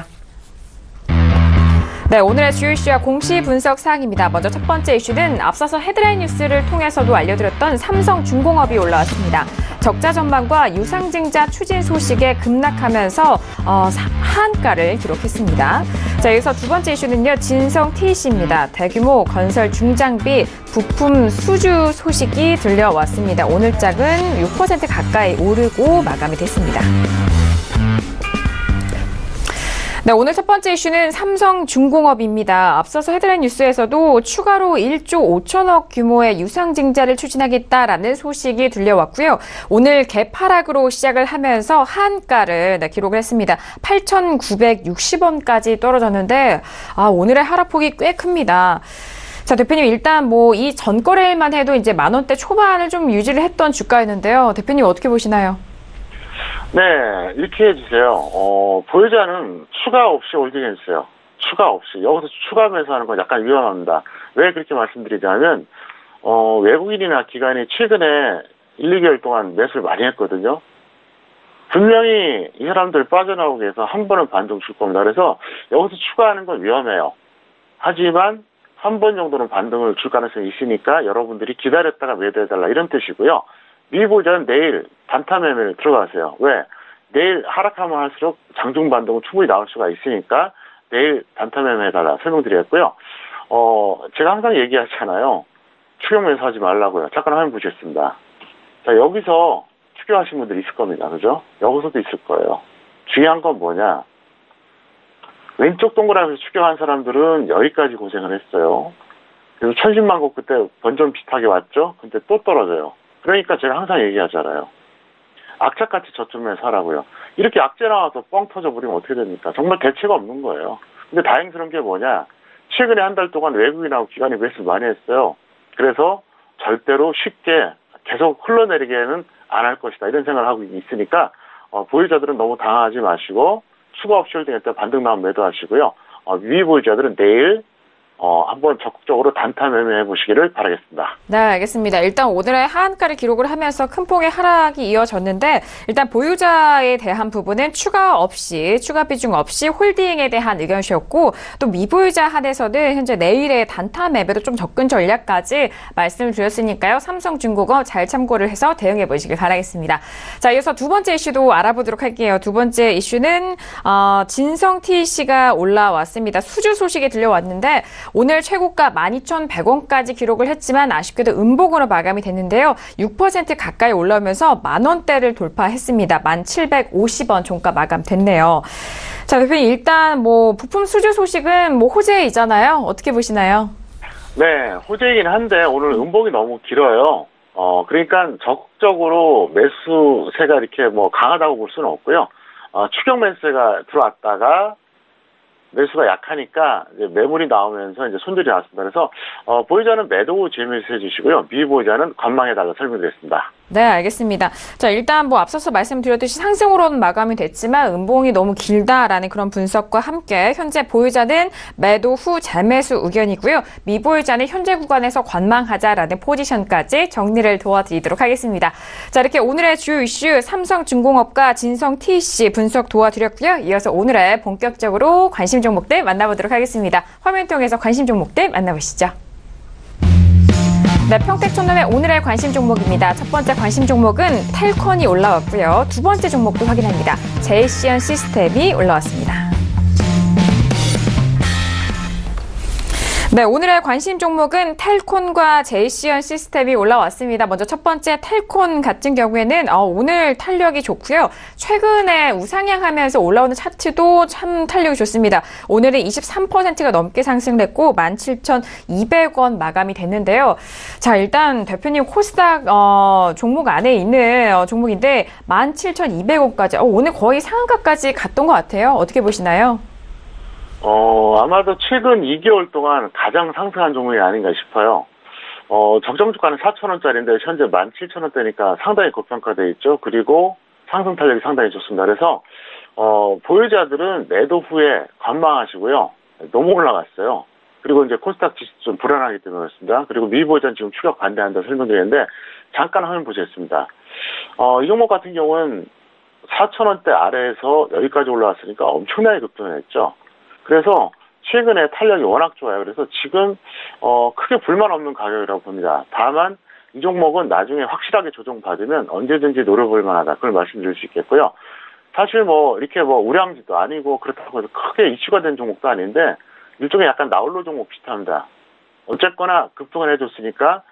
네, 오늘의 주요 이슈와 공시 분석 사항입니다. 먼저 첫 번째 이슈는 앞서서 헤드라인 뉴스를 통해서도 알려드렸던 삼성중공업이 올라왔습니다. 적자 전망과 유상증자 추진 소식에 급락하면서 하한가를 기록했습니다. 자, 여기서 두 번째 이슈는요, 진성 TC입니다. 대규모 건설 중장비 부품 수주 소식이 들려왔습니다. 오늘장은 6% 가까이 오르고 마감이 됐습니다. 네, 오늘 첫 번째 이슈는 삼성중공업입니다. 앞서서 헤드라인 뉴스에서도 추가로 1조 5천억 규모의 유상증자를 추진하겠다라는 소식이 들려왔고요. 오늘 개파락으로 시작을 하면서 하한가를 기록을 했습니다. 8,960원까지 떨어졌는데 오늘의 하락폭이 꽤 큽니다. 자, 대표님, 일단 이 전거래일만 해도 이제 만원대 초반을 좀 유지를 했던 주가였는데요. 대표님 어떻게 보시나요? 네, 이렇게 해주세요. 보유자는 추가 없이 홀딩해주세요. 추가 없이. 여기서 추가 매수하는 건 약간 위험합니다. 왜 그렇게 말씀드리냐면, 외국인이나 기관이 최근에 1, 2개월 동안 매수를 많이 했거든요. 분명히 이 사람들 빠져나오기 위해서 한 번은 반등 줄 겁니다. 그래서 여기서 추가하는 건 위험해요. 하지만 한 번 정도는 반등을 줄 가능성이 있으니까 여러분들이 기다렸다가 매도해달라 이런 뜻이고요. 미보유자는 내일 단타 매매를 들어가세요. 왜? 내일 하락하면 할수록 장중 반등은 충분히 나올 수가 있으니까 내일 단타 매매해달라 설명드리겠고요. 제가 항상 얘기하잖아요. 추격 매수하지 말라고요. 잠깐 화면 보시겠습니다. 자, 여기서 추격하신 분들이 있을 겁니다. 그죠? 여기서도 있을 거예요. 중요한 건 뭐냐? 왼쪽 동그라미에서 추격한 사람들은 여기까지 고생을 했어요. 그래서 천신만고 그때 번전 비슷하게 왔죠? 근데 또 떨어져요. 그러니까 제가 항상 얘기하잖아요. 악착같이 저점에 사라고요. 이렇게 악재 나와서 뻥 터져버리면 어떻게 됩니까? 정말 대체가 없는 거예요. 근데 다행스러운 게 뭐냐? 최근에 한 달 동안 외국인하고 기관이 매수를 많이 했어요. 그래서 절대로 쉽게 계속 흘러내리게는 안 할 것이다. 이런 생각을 하고 있으니까 보유자들은 너무 당황하지 마시고 추가 없이 홀딩할 때 반등 나오면 매도하시고요. 위 보유자들은 내일 한번 적극적으로 단타 매매해 보시기를 바라겠습니다. 네, 알겠습니다. 일단 오늘의 하한가를 기록을 하면서 큰 폭의 하락이 이어졌는데 일단 보유자에 대한 부분은 추가 비중 없이 홀딩에 대한 의견이었고 또 미보유자 한에서는 현재 내일의 단타 매매로 좀 접근 전략까지 말씀을 드렸으니까요. 삼성중공업 잘 참고를 해서 대응해 보시길 바라겠습니다. 자, 이어서 두 번째 이슈도 알아보도록 할게요. 두 번째 이슈는 진성 TC가 올라왔습니다. 수주 소식이 들려왔는데 오늘 최고가 12,100원까지 기록을 했지만 아쉽게도 음봉으로 마감이 됐는데요. 6% 가까이 올라오면서 만원대를 돌파했습니다. 1,750원 종가 마감됐네요. 자, 대표님 일단 부품 수주 소식은 호재이잖아요. 어떻게 보시나요? 네, 호재이긴 한데 오늘 음봉이 너무 길어요. 그러니까 적극적으로 매수세가 이렇게 강하다고 볼 수는 없고요. 추격 매수세가 들어왔다가 매수가 약하니까 이제 매물이 나오면서 이제 손절이 나왔습니다. 그래서 보유자는 매도 후 재매수해 주시고요. 미보유자는 관망해달라 설명드렸습니다. 네, 알겠습니다. 자, 일단 뭐 앞서서 말씀드렸듯이 상승으로는 마감이 됐지만 음봉이 너무 길다라는 그런 분석과 함께 현재 보유자는 매도 후 재매수 의견이고요. 미보유자는 현재 구간에서 관망하자라는 포지션까지 정리를 도와드리도록 하겠습니다. 자, 이렇게 오늘의 주요 이슈 삼성중공업과 진성TC 분석 도와드렸고요. 이어서 오늘의 본격적으로 관심 종목들 만나보도록 하겠습니다. 화면 통해서 관심 종목들 만나보시죠. 네, 평택촌놈의 오늘의 관심 종목입니다. 첫 번째 관심 종목은 텔콘이 올라왔고요. 두 번째 종목도 확인합니다. JCN 시스템이 올라왔습니다. 네, 오늘의 관심 종목은 텔콘과 JCN 시스템이 올라왔습니다. 먼저 첫 번째 텔콘 같은 경우에는 오늘 탄력이 좋고요. 최근에 우상향하면서 올라오는 차트도 참 탄력이 좋습니다. 오늘은 23%가 넘게 상승했고 17,200원 마감이 됐는데요. 자, 일단 대표님 코스닥 종목 안에 있는 종목인데 17,200원까지 오늘 거의 상한가까지 갔던 것 같아요. 어떻게 보시나요? 아마도 최근 2개월 동안 가장 상승한 종목이 아닌가 싶어요. 적정 주가는 4,000원짜리인데 현재 17,000원대니까 상당히 고평가되어 있죠. 그리고 상승 탄력이 상당히 좋습니다. 그래서 보유자들은 매도 후에 관망하시고요. 너무 올라갔어요. 그리고 이제 코스닥 지수 좀 불안하기 때문에 그렇습니다. 그리고 미보유자는 지금 추격 반대한다 설명드리는데 잠깐 화면 보시겠습니다. 이 종목 같은 경우는 4,000원대 아래에서 여기까지 올라왔으니까 엄청나게 급등했죠. 그래서 최근에 탄력이 워낙 좋아요. 그래서 지금 크게 불만 없는 가격이라고 봅니다. 다만 이 종목은 나중에 확실하게 조정받으면 언제든지 노려볼 만하다. 그걸 말씀드릴 수 있겠고요. 사실 이렇게 우량지도 아니고 그렇다고 해서 크게 이슈가 된 종목도 아닌데 일종의 약간 나홀로 종목 비슷합니다. 어쨌거나 급등을 해줬으니까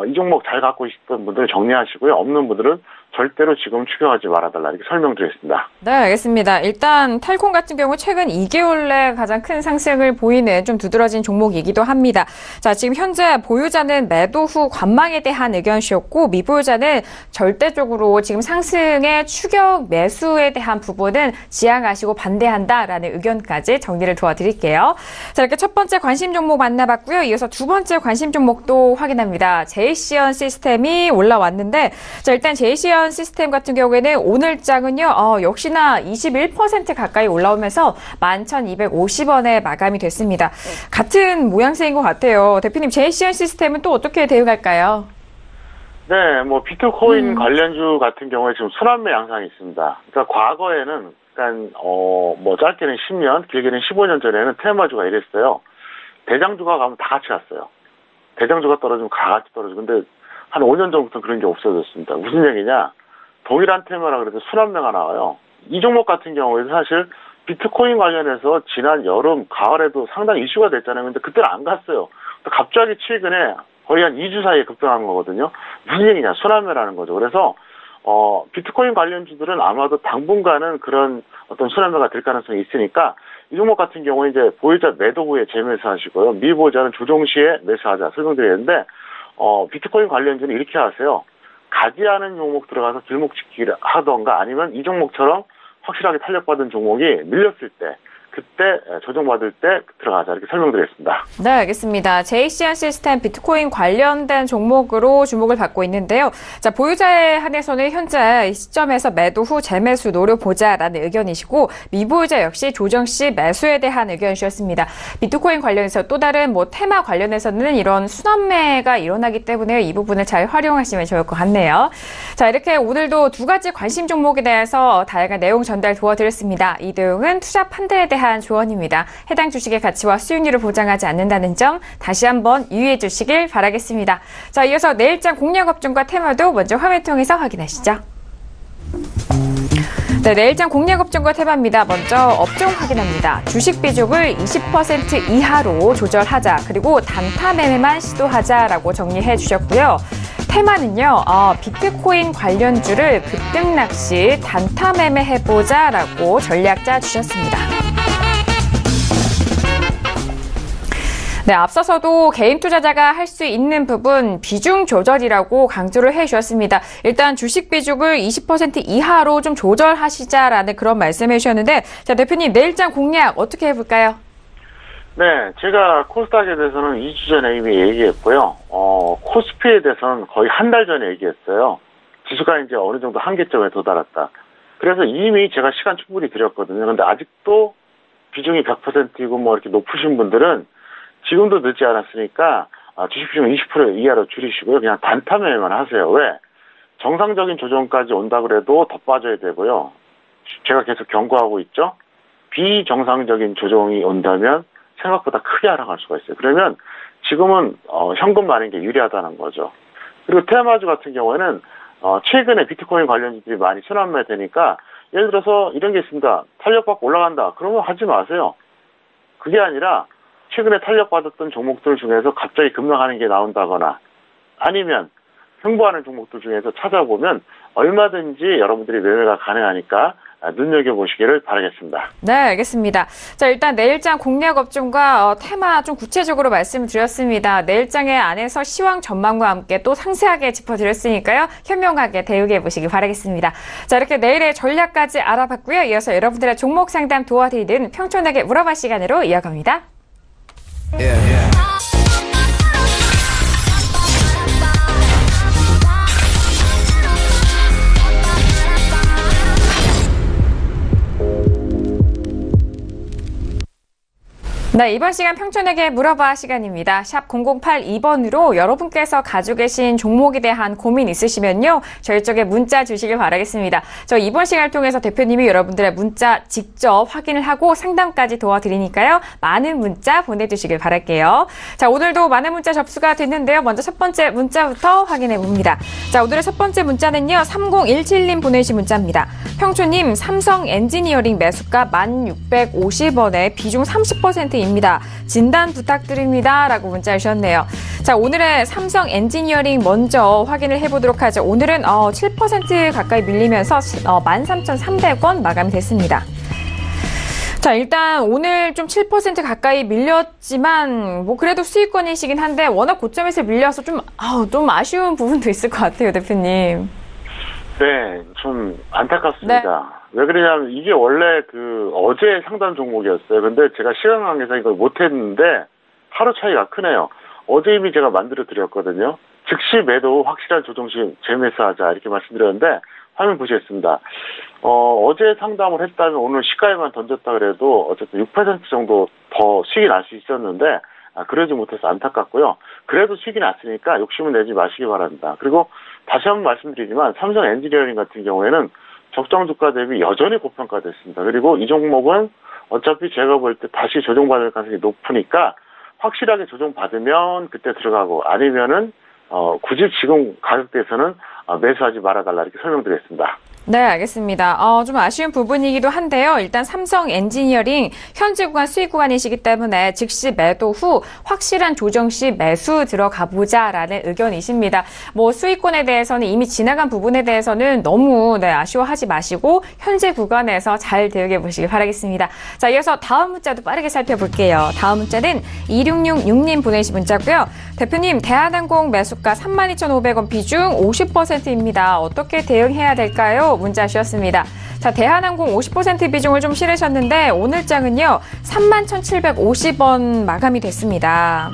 이 종목 잘 갖고 있었던 분들 정리하시고요. 없는 분들은 절대로 지금 추격하지 말아달라 이렇게 설명드리겠습니다. 네, 알겠습니다. 일단 텔콘 같은 경우 최근 2개월 내 가장 큰 상승을 보이는 좀 두드러진 종목이기도 합니다. 자, 지금 현재 보유자는 매도 후 관망에 대한 의견이었고 미보유자는 절대적으로 지금 상승의 추격 매수에 대한 부분은 지양하시고 반대한다라는 의견까지 정리를 도와드릴게요. 자, 이렇게 첫 번째 관심 종목 만나봤고요. 이어서 두 번째 관심 종목도 확인합니다. JCN 시스템이 올라왔는데 자, 일단 JCN 시스템 같은 경우에는 오늘장은요, 역시나 21% 가까이 올라오면서 11,250원에 마감이 됐습니다. 같은 모양새인 것 같아요. 대표님, JCN 시스템은 또 어떻게 대응할까요? 네, 비트코인 관련주 같은 경우에 지금 순환매 양상이 있습니다. 그러니까 과거에는, 짧게는 10년, 길게는 15년 전에는 테마주가 이랬어요. 대장주가 가면 다 같이 갔어요. 대장주가 떨어지면 다 같이 떨어지고. 근데 한 5년 전부터 그런 게 없어졌습니다. 무슨 얘기냐? 동일한 테마라 그래도 순환매가 나와요. 이 종목 같은 경우에는 사실 비트코인 관련해서 지난 여름, 가을에도 상당히 이슈가 됐잖아요. 근데 그때는 안 갔어요. 갑자기 최근에 거의 한 2주 사이에 급등한 거거든요. 무슨 얘기냐? 순환매라는 거죠. 그래서 비트코인 관련주들은 아마도 당분간은 그런 어떤 순환매가 될 가능성이 있으니까 이 종목 같은 경우에 이제 보유자 매도 후에 재매수하시고요. 미보유자는 조정 시에 매수하자 설명드리는데 비트코인 관련주는 이렇게 하세요. 가지 않은 종목 들어가서 길목짓기를 하던가 아니면 이 종목처럼 확실하게 탄력받은 종목이 밀렸을 때 그때 조정받을 때 들어가자 이렇게 설명드리겠습니다. 네, 알겠습니다. JCN 시스템 비트코인 관련된 종목으로 주목을 받고 있는데요. 자, 보유자에 한해서는 현재 시점에서 매도 후 재매수 노려보자라는 의견이시고 미보유자 역시 조정 시 매수에 대한 의견이셨습니다. 비트코인 관련해서 또 다른 테마 관련해서는 이런 순환매가 일어나기 때문에 이 부분을 잘 활용하시면 좋을 것 같네요. 자, 이렇게 오늘도 두 가지 관심 종목에 대해서 다양한 내용 전달 도와드렸습니다. 이 내용은 투자 판단에 대한 조언입니다. 해당 주식의 가치와 수익률을 보장하지 않는다는 점 다시 한번 유의해 주시길 바라겠습니다. 자, 이어서 내일장 공략 업종과 테마도 먼저 화면 통해서 확인하시죠. 네, 내일장 공략 업종과 테마입니다. 먼저 업종 확인합니다. 주식 비중을 20% 이하로 조절하자. 그리고 단타 매매만 시도하자라고 정리해 주셨고요. 테마는요, 비트코인 관련주를 급등 낚시 단타 매매해보자라고 전략 짜주셨습니다. 네, 앞서서도 개인 투자자가 할 수 있는 부분 비중 조절이라고 강조를 해주셨습니다. 일단 주식 비중을 20% 이하로 좀 조절하시자라는 그런 말씀해 주셨는데, 자, 대표님 내일장 공략 어떻게 해볼까요? 네, 제가 코스닥에 대해서는 2주 전에 이미 얘기했고요. 코스피에 대해서는 거의 한 달 전에 얘기했어요. 지수가 이제 어느 정도 한계점에 도달했다. 그래서 이미 제가 시간 충분히 드렸거든요. 근데 아직도 비중이 100%이고 뭐 이렇게 높으신 분들은 지금도 늦지 않았으니까 주식 비중 20% 이하로 줄이시고요. 그냥 단타 매매만 하세요. 왜? 정상적인 조정까지 온다 그래도 더 빠져야 되고요. 제가 계속 경고하고 있죠. 비정상적인 조정이 온다면 생각보다 크게 하락할 수가 있어요. 그러면 지금은 현금 많은 게 유리하다는 거죠. 그리고 테마주 같은 경우에는 최근에 비트코인 관련주들이 많이 순환매 되니까 예를 들어서 이런 게 있습니다. 탄력받고 올라간다. 그러면 하지 마세요. 그게 아니라 최근에 탄력받았던 종목들 중에서 갑자기 급락하는 게 나온다거나 아니면 횡보하는 종목들 중에서 찾아보면 얼마든지 여러분들이 매매가 가능하니까 눈여겨보시기를 바라겠습니다. 네, 알겠습니다. 자, 일단 내일장 공략 업종과 테마 좀 구체적으로 말씀드렸습니다. 내일장의 안에서 시황 전망과 함께 또 상세하게 짚어드렸으니까요. 현명하게 대응해보시기 바라겠습니다. 자, 이렇게 내일의 전략까지 알아봤고요. 이어서 여러분들의 종목 상담 도와드리는 평촌에게 물어봐 시간으로 이어갑니다. 네, 이번 시간 평촌에게 물어봐 시간입니다. 샵 0082번으로 여러분께서 가지고 계신 종목에 대한 고민 있으시면요. 저희 쪽에 문자 주시길 바라겠습니다. 저 이번 시간을 통해서 대표님이 여러분들의 문자 직접 확인을 하고 상담까지 도와드리니까요. 많은 문자 보내주시길 바랄게요. 자, 오늘도 많은 문자 접수가 됐는데요. 먼저 첫 번째 문자부터 확인해 봅니다. 자, 오늘의 첫 번째 문자는요. 3017님 보내주신 문자입니다. 평촌님, 삼성 엔지니어링 매수가 1,650원에 비중 30%입니다. 진단 부탁드립니다. 라고 문자 주셨네요. 자, 오늘의 삼성 엔지니어링 먼저 확인을 해보도록 하죠. 오늘은 7% 가까이 밀리면서 13,300원 마감이 됐습니다. 자, 일단 오늘 좀 7% 가까이 밀렸지만 뭐 그래도 수익권이시긴 한데 워낙 고점에서 밀려서 좀 아쉬운 부분도 있을 것 같아요, 대표님. 네, 좀 안타깝습니다. 네. 왜 그러냐면 이게 원래 어제 상단 종목이었어요. 근데 제가 시간 관계상 이걸 못했는데 하루 차이가 크네요. 어제 이미 제가 만들어 드렸거든요. 즉시 매도 확실한 조정 시 재매수하자 이렇게 말씀드렸는데 화면 보시겠습니다. 어제 상담을 했다면 오늘 시가에만 던졌다 그래도 어쨌든 6% 정도 더 수익이 날 수 있었는데 그러지 못해서 안타깝고요. 그래도 수익이 났으니까 욕심을 내지 마시기 바랍니다. 그리고 다시 한번 말씀드리지만 삼성 엔지니어링 같은 경우에는 적정 주가 대비 여전히 고평가됐습니다. 그리고 이 종목은 어차피 제가 볼 때 다시 조정받을 가능성이 높으니까 확실하게 조정받으면 그때 들어가고 아니면은 굳이 지금 가격대에서는 매수하지 말아달라 이렇게 설명드리겠습니다. 네, 알겠습니다. 좀 아쉬운 부분이기도 한데요. 일단 삼성 엔지니어링 현재 구간 수익 구간이시기 때문에 즉시 매도 후 확실한 조정 시 매수 들어가 보자라는 의견이십니다. 뭐 수익권에 대해서는 이미 지나간 부분에 대해서는 너무 아쉬워하지 마시고 현재 구간에서 잘 대응해 보시길 바라겠습니다. 자, 이어서 다음 문자도 빠르게 살펴볼게요. 다음 문자는 2666님 보내신 문자고요. 대표님, 대한항공 매수가 32,500원 비중 50%입니다. 어떻게 대응해야 될까요? 문자 주셨습니다. 자, 대한항공 50% 비중을 좀 실으셨는데 오늘장은요 31,750원 마감이 됐습니다.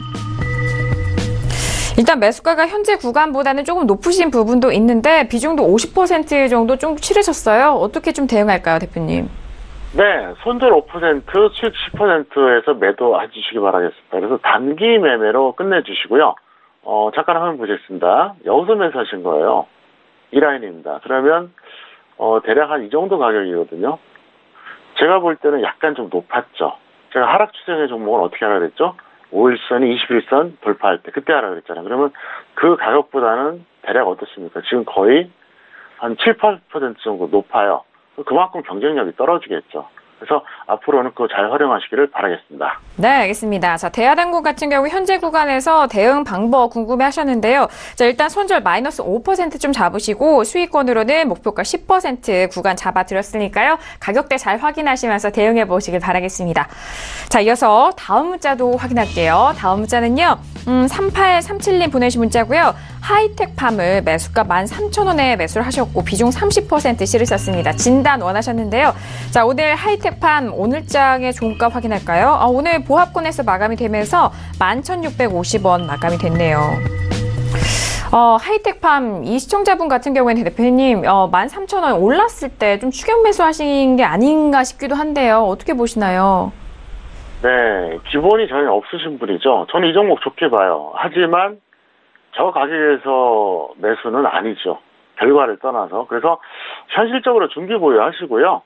일단 매수가가 현재 구간보다는 조금 높으신 부분도 있는데 비중도 50% 정도 좀 실으셨어요. 어떻게 좀 대응할까요, 대표님? 네, 손절 5%, 수익 10%에서 매도 해주시기 바라겠습니다. 그래서 단기 매매로 끝내주시고요. 잠깐 한번 보겠습니다. 여기서 매수하신 거예요. 이 라인입니다. 그러면 대략 한 이 정도 가격이거든요. 제가 볼 때는 약간 좀 높았죠. 제가 하락 추세의 종목은 어떻게 하라 그랬죠? 5일선이 21선 돌파할 때 그때 하라 그랬잖아요. 그러면 그 가격보다는 대략 어떻습니까? 지금 거의 한 7, 8% 정도 높아요. 그만큼 경쟁력이 떨어지겠죠. 그래서 앞으로는 그거 잘 활용하시기를 바라겠습니다. 네, 알겠습니다. 자, 대하당국 같은 경우 현재 구간에서 대응 방법 궁금해 하셨는데요. 자, 일단 손절 마이너스 5% 좀 잡으시고 수익권으로는 목표가 10% 구간 잡아드렸으니까요. 가격대 잘 확인하시면서 대응해 보시길 바라겠습니다. 자, 이어서 다음 문자도 확인할게요. 다음 문자는요. 3837님 보내신 문자고요. 하이텍팜을 매수가 13,000원에 매수를 하셨고 비중 30% 실으셨습니다. 진단 원하셨는데요. 자, 오늘 하이텍팜 오늘장의 종가 확인할까요? 오늘 보합권에서 마감이 되면서 11,650원 마감이 됐네요. 하이텍팜 이 시청자분 같은 경우에는 대표님 13,000원 올랐을 때 좀 추격 매수하신 게 아닌가 싶기도 한데요. 어떻게 보시나요? 네, 기본이 전혀 없으신 분이죠. 저는 이 종목 좋게 봐요. 하지만 저 가격에서 매수는 아니죠. 결과를 떠나서. 그래서 현실적으로 중기 보유하시고요.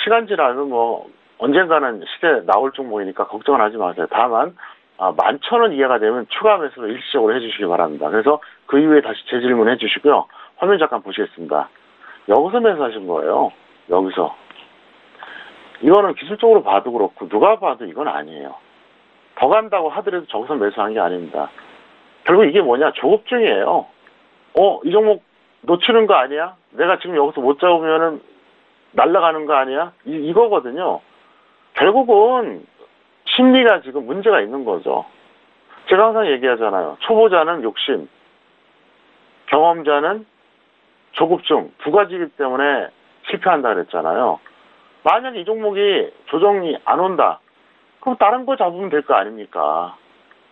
시간 지나면 언젠가는 시세 나올 종목이니까 걱정은 하지 마세요. 다만 11,000원 이하가 되면 추가 매수를 일시적으로 해주시기 바랍니다. 그래서 그 이후에 다시 재질문해 주시고요. 화면 잠깐 보시겠습니다. 여기서 매수하신 거예요. 여기서. 이거는 기술적으로 봐도 그렇고 누가 봐도 이건 아니에요. 더 간다고 하더라도 저기서 매수한 게 아닙니다. 결국 이게 뭐냐? 조급증이에요. 이 종목 놓치는 거 아니야? 내가 지금 여기서 못 잡으면은 날아가는 거 아니야? 이거거든요. 결국은 심리가 지금 문제가 있는 거죠. 제가 항상 얘기하잖아요. 초보자는 욕심, 경험자는 조급증 두 가지이기 때문에 실패한다 그랬잖아요. 만약에 이 종목이 조정이 안 온다. 그럼 다른 거 잡으면 될 거 아닙니까?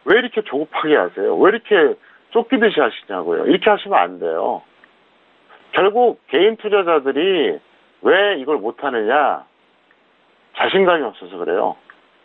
왜 이렇게 조급하게 하세요? 왜 이렇게 쫓기듯이 하시냐고요? 이렇게 하시면 안 돼요. 결국 개인 투자자들이 왜 이걸 못하느냐? 자신감이 없어서 그래요.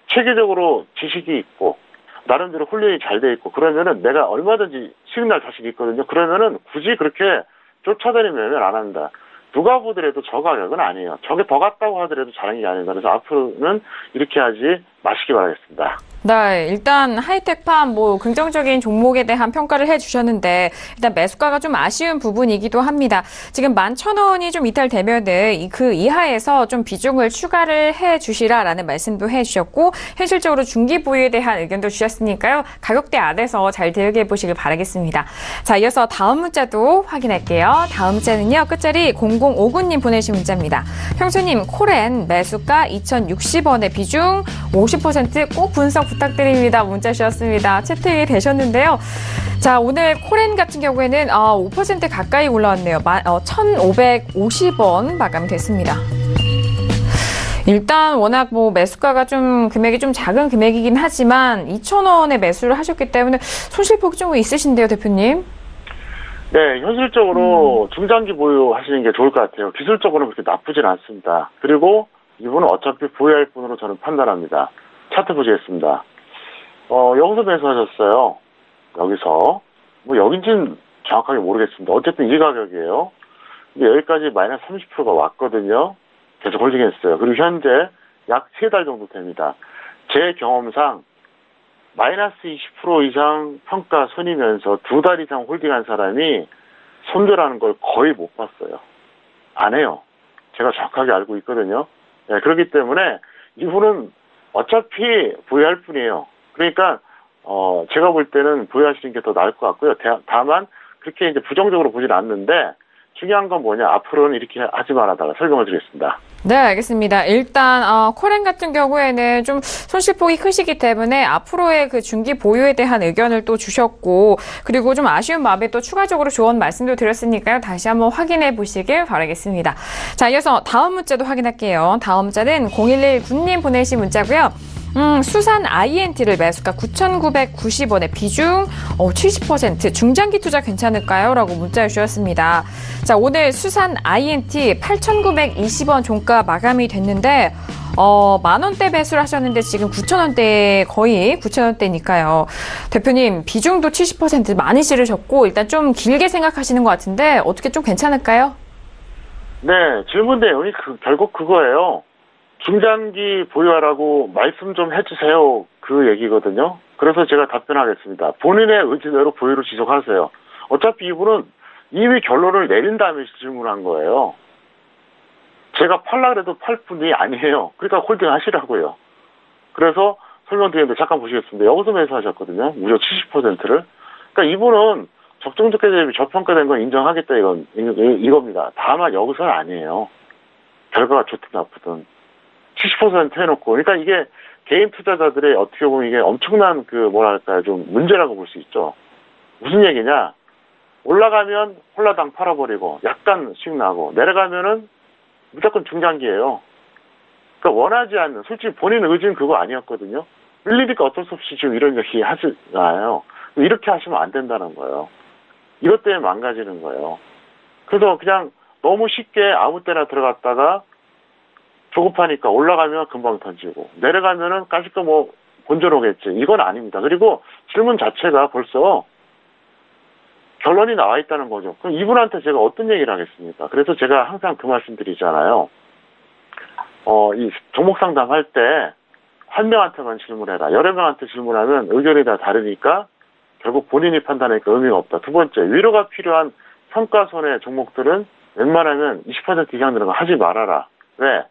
체계적으로 지식이 있고 나름대로 훈련이 잘 돼 있고 그러면은 내가 얼마든지 시그널 자신이 있거든요. 그러면은 굳이 그렇게 쫓아다니면 안 합니다. 누가 보더라도 저 가격은 아니에요. 저게 더 같다고 하더라도 자랑이 아닙니다. 그래서 앞으로는 이렇게 하지 마시기 바라겠습니다. 네, 일단 하이텍팜 긍정적인 종목에 대한 평가를 해주셨는데 일단 매수가가 좀 아쉬운 부분이기도 합니다. 지금 11,000원이 좀 이탈되면은 그 이하에서 좀 비중을 추가를 해주시라라는 말씀도 해주셨고 현실적으로 중기 보유에 대한 의견도 주셨으니까요. 가격대 안에서 잘 대응해 보시길 바라겠습니다. 자, 이어서 다음 문자도 확인할게요. 다음 문자는요. 끝자리 0059님 보내신 문자입니다. 형수님, 코렌 매수가 2,060원의 비중 50% 꼭 분석 부탁드립니다. 문자 주셨습니다. 채택이 되셨는데요. 자, 오늘 코렌 같은 경우에는 5% 가까이 올라왔네요. 1,550원 마감됐습니다. 일단 워낙 매수가가 좀 금액이 좀 작은 금액이긴 하지만 2,000원에 매수를 하셨기 때문에 손실폭이 좀 있으신데요, 대표님? 네, 현실적으로 중장기 보유하시는 게 좋을 것 같아요. 기술적으로는 그렇게 나쁘진 않습니다. 그리고 이분은 어차피 보유할 분으로 저는 판단합니다. 차트 보시겠습니다. 여기서 매수하셨어요. 여기서. 여긴지는 정확하게 모르겠습니다. 어쨌든 이 가격이에요. 근데 여기까지 마이너스 30%가 왔거든요. 계속 홀딩했어요. 그리고 현재 약 3달 정도 됩니다. 제 경험상 마이너스 20% 이상 평가 손이면서 2달 이상 홀딩한 사람이 손절하는 걸 거의 못 봤어요. 안 해요. 제가 정확하게 알고 있거든요. 네, 그렇기 때문에 이분은 어차피 보유할 뿐이에요. 그러니까 제가 볼 때는 보유하시는 게 더 나을 것 같고요. 다만 그렇게 이제 부정적으로 보진 않는데 중요한 건 뭐냐? 앞으로는 이렇게 하지 말아다가 설명을 드리겠습니다. 네, 알겠습니다. 일단 코렌 같은 경우에는 좀 손실폭이 크시기 때문에 앞으로의 그 중기 보유에 대한 의견을 또 주셨고 그리고 좀 아쉬운 마음에 또 추가적으로 조언 말씀도 드렸으니까요. 다시 한번 확인해 보시길 바라겠습니다. 자, 이어서 다음 문자도 확인할게요. 다음 문자는 0119님 보내신 문자고요. 수산 INT를 매수가 9,990원에 비중 70% 중장기 투자 괜찮을까요? 라고 문자 주셨습니다. 자, 오늘 수산 INT 8,920원 종가 마감이 됐는데 10,000원대 매수를 하셨는데 지금 9,000원대 거의 9,000원대니까요. 대표님 비중도 70% 많이 실으셨고 일단 좀 길게 생각하시는 것 같은데 어떻게 좀 괜찮을까요? 네, 질문 내용이 결국 그거예요. 중장기 보유하라고 말씀 좀 해주세요. 그 얘기거든요. 그래서 제가 답변하겠습니다. 본인의 의지대로 보유를 지속하세요. 어차피 이분은 이미 결론을 내린 다음에 질문한 거예요. 제가 팔라 그래도 팔 뿐이 아니에요. 그러니까 홀딩 하시라고요. 그래서 설명드리는데 잠깐 보시겠습니다. 여기서 매수하셨거든요. 무려 70%를. 그러니까 이분은 적정주가 대비 저평가된 건 인정하겠다 이겁니다. 다만 여기서는 아니에요. 결과가 좋든 나쁘든 70% 해놓고, 그러니까 이게 개인 투자자들의 어떻게 보면 이게 엄청난 뭐랄까요, 좀 문제라고 볼 수 있죠. 무슨 얘기냐? 올라가면 홀라당 팔아버리고 약간 수익 나고, 내려가면은 무조건 중장기예요. 그러니까 원하지 않는, 솔직히 본인 의지는 그거 아니었거든요. 밀리니까 어쩔 수 없이 지금 이런 얘기 하시잖아요. 이렇게 하시면 안 된다는 거예요. 이것 때문에 망가지는 거예요. 그래서 그냥 너무 쉽게 아무 때나 들어갔다가 조급하니까 올라가면 금방 던지고, 내려가면은 까짓거 본전 오겠지. 이건 아닙니다. 그리고 질문 자체가 벌써 결론이 나와 있다는 거죠. 그럼 이분한테 제가 어떤 얘기를 하겠습니까? 그래서 제가 항상 그 말씀 드리잖아요. 이 종목 상담할 때 한 명한테만 질문해라. 여러 명한테 질문하면 의견이 다 다르니까 결국 본인이 판단하니까 의미가 없다. 두 번째, 위로가 필요한 성과손의 종목들은 웬만하면 20% 이상 되는 거 하지 말아라. 왜?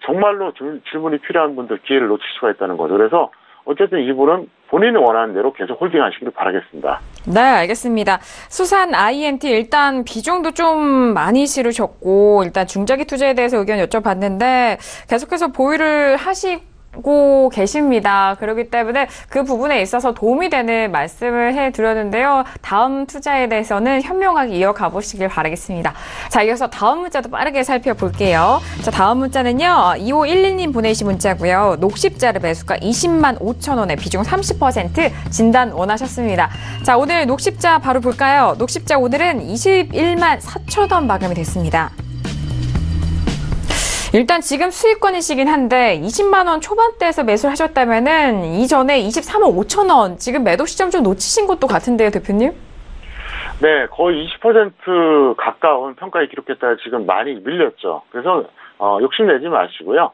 정말로 질문이 필요한 분들 기회를 놓칠 수가 있다는 거죠. 그래서 어쨌든 이분은 본인이 원하는 대로 계속 홀딩하시길 바라겠습니다. 네, 알겠습니다. 수산 INT 일단 비중도 좀 많이 실으셨고, 일단 중장기 투자에 대해서 의견 여쭤봤는데 계속해서 보유를 하시고 계십니다. 그렇기 때문에 그 부분에 있어서 도움이 되는 말씀을 해드렸는데요. 다음 투자에 대해서는 현명하게 이어가 보시길 바라겠습니다. 자, 이어서 다음 문자도 빠르게 살펴볼게요. 자, 다음 문자는요. 2511님 보내신 문자고요. 녹십자를 매수가 20만 5천 원에 비중 30% 진단 원하셨습니다. 자, 오늘 녹십자 바로 볼까요? 녹십자 오늘은 21만 4천 원 마감이 됐습니다. 일단 지금 수익권이시긴 한데 20만 원 초반대에서 매수를 하셨다면은 이전에 23만 5천 원 지금 매도 시점 좀 놓치신 것도 같은데요, 대표님? 네, 거의 20% 가까운 평가에 기록했다가 지금 많이 밀렸죠. 그래서 욕심내지 마시고요.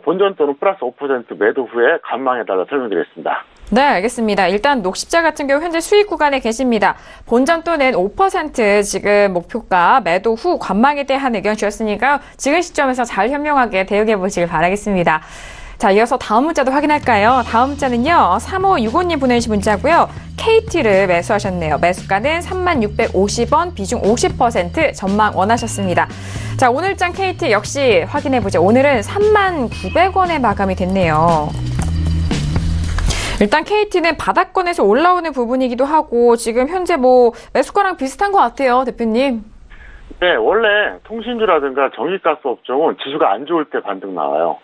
본전 또는 플러스 5% 매도 후에 관망해달라 설명드리겠습니다. 네, 알겠습니다. 일단 녹십자 같은 경우 현재 수익 구간에 계십니다. 본전 또는 5% 지금 목표가 매도 후 관망에 대한 의견 주셨으니까 지금 시점에서 잘 현명하게 대응해 보시길 바라겠습니다. 자, 이어서 다음 문자도 확인할까요? 다음 문자는요. 3565님 보내주신 문자고요. KT를 매수하셨네요. 매수가는 3650원, 비중 50% 전망 원하셨습니다. 자, 오늘장 KT 역시 확인해보죠. 오늘은 39,900원에 마감이 됐네요. 일단 KT는 바닥권에서 올라오는 부분이기도 하고 지금 현재 매수가랑 비슷한 것 같아요, 대표님. 네, 원래 통신주라든가 전기가스 업종은 지수가 안 좋을 때 반등 나와요.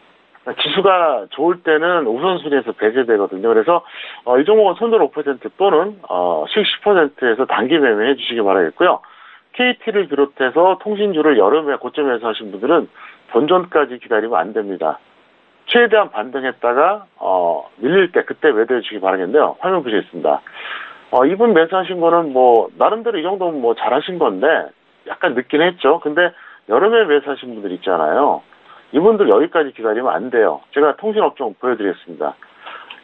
지수가 좋을 때는 우선순위에서 배제되거든요. 그래서 이 종목은 손절 5% 또는 수익 10%에서 단기 매매해 주시기 바라겠고요. KT를 비롯해서 통신주를 여름에 고점에서 하신 분들은 본전까지 기다리면 안 됩니다. 최대한 반등했다가 밀릴 때 그때 매도해 주시기 바라겠는데요. 화면 보시겠습니다. 이분 매수하신 거는 나름대로 이 정도면 잘하신 건데 약간 늦긴 했죠. 근데 여름에 매수하신 분들 있잖아요. 이분들 여기까지 기다리면 안 돼요. 제가 통신업종 보여드리겠습니다.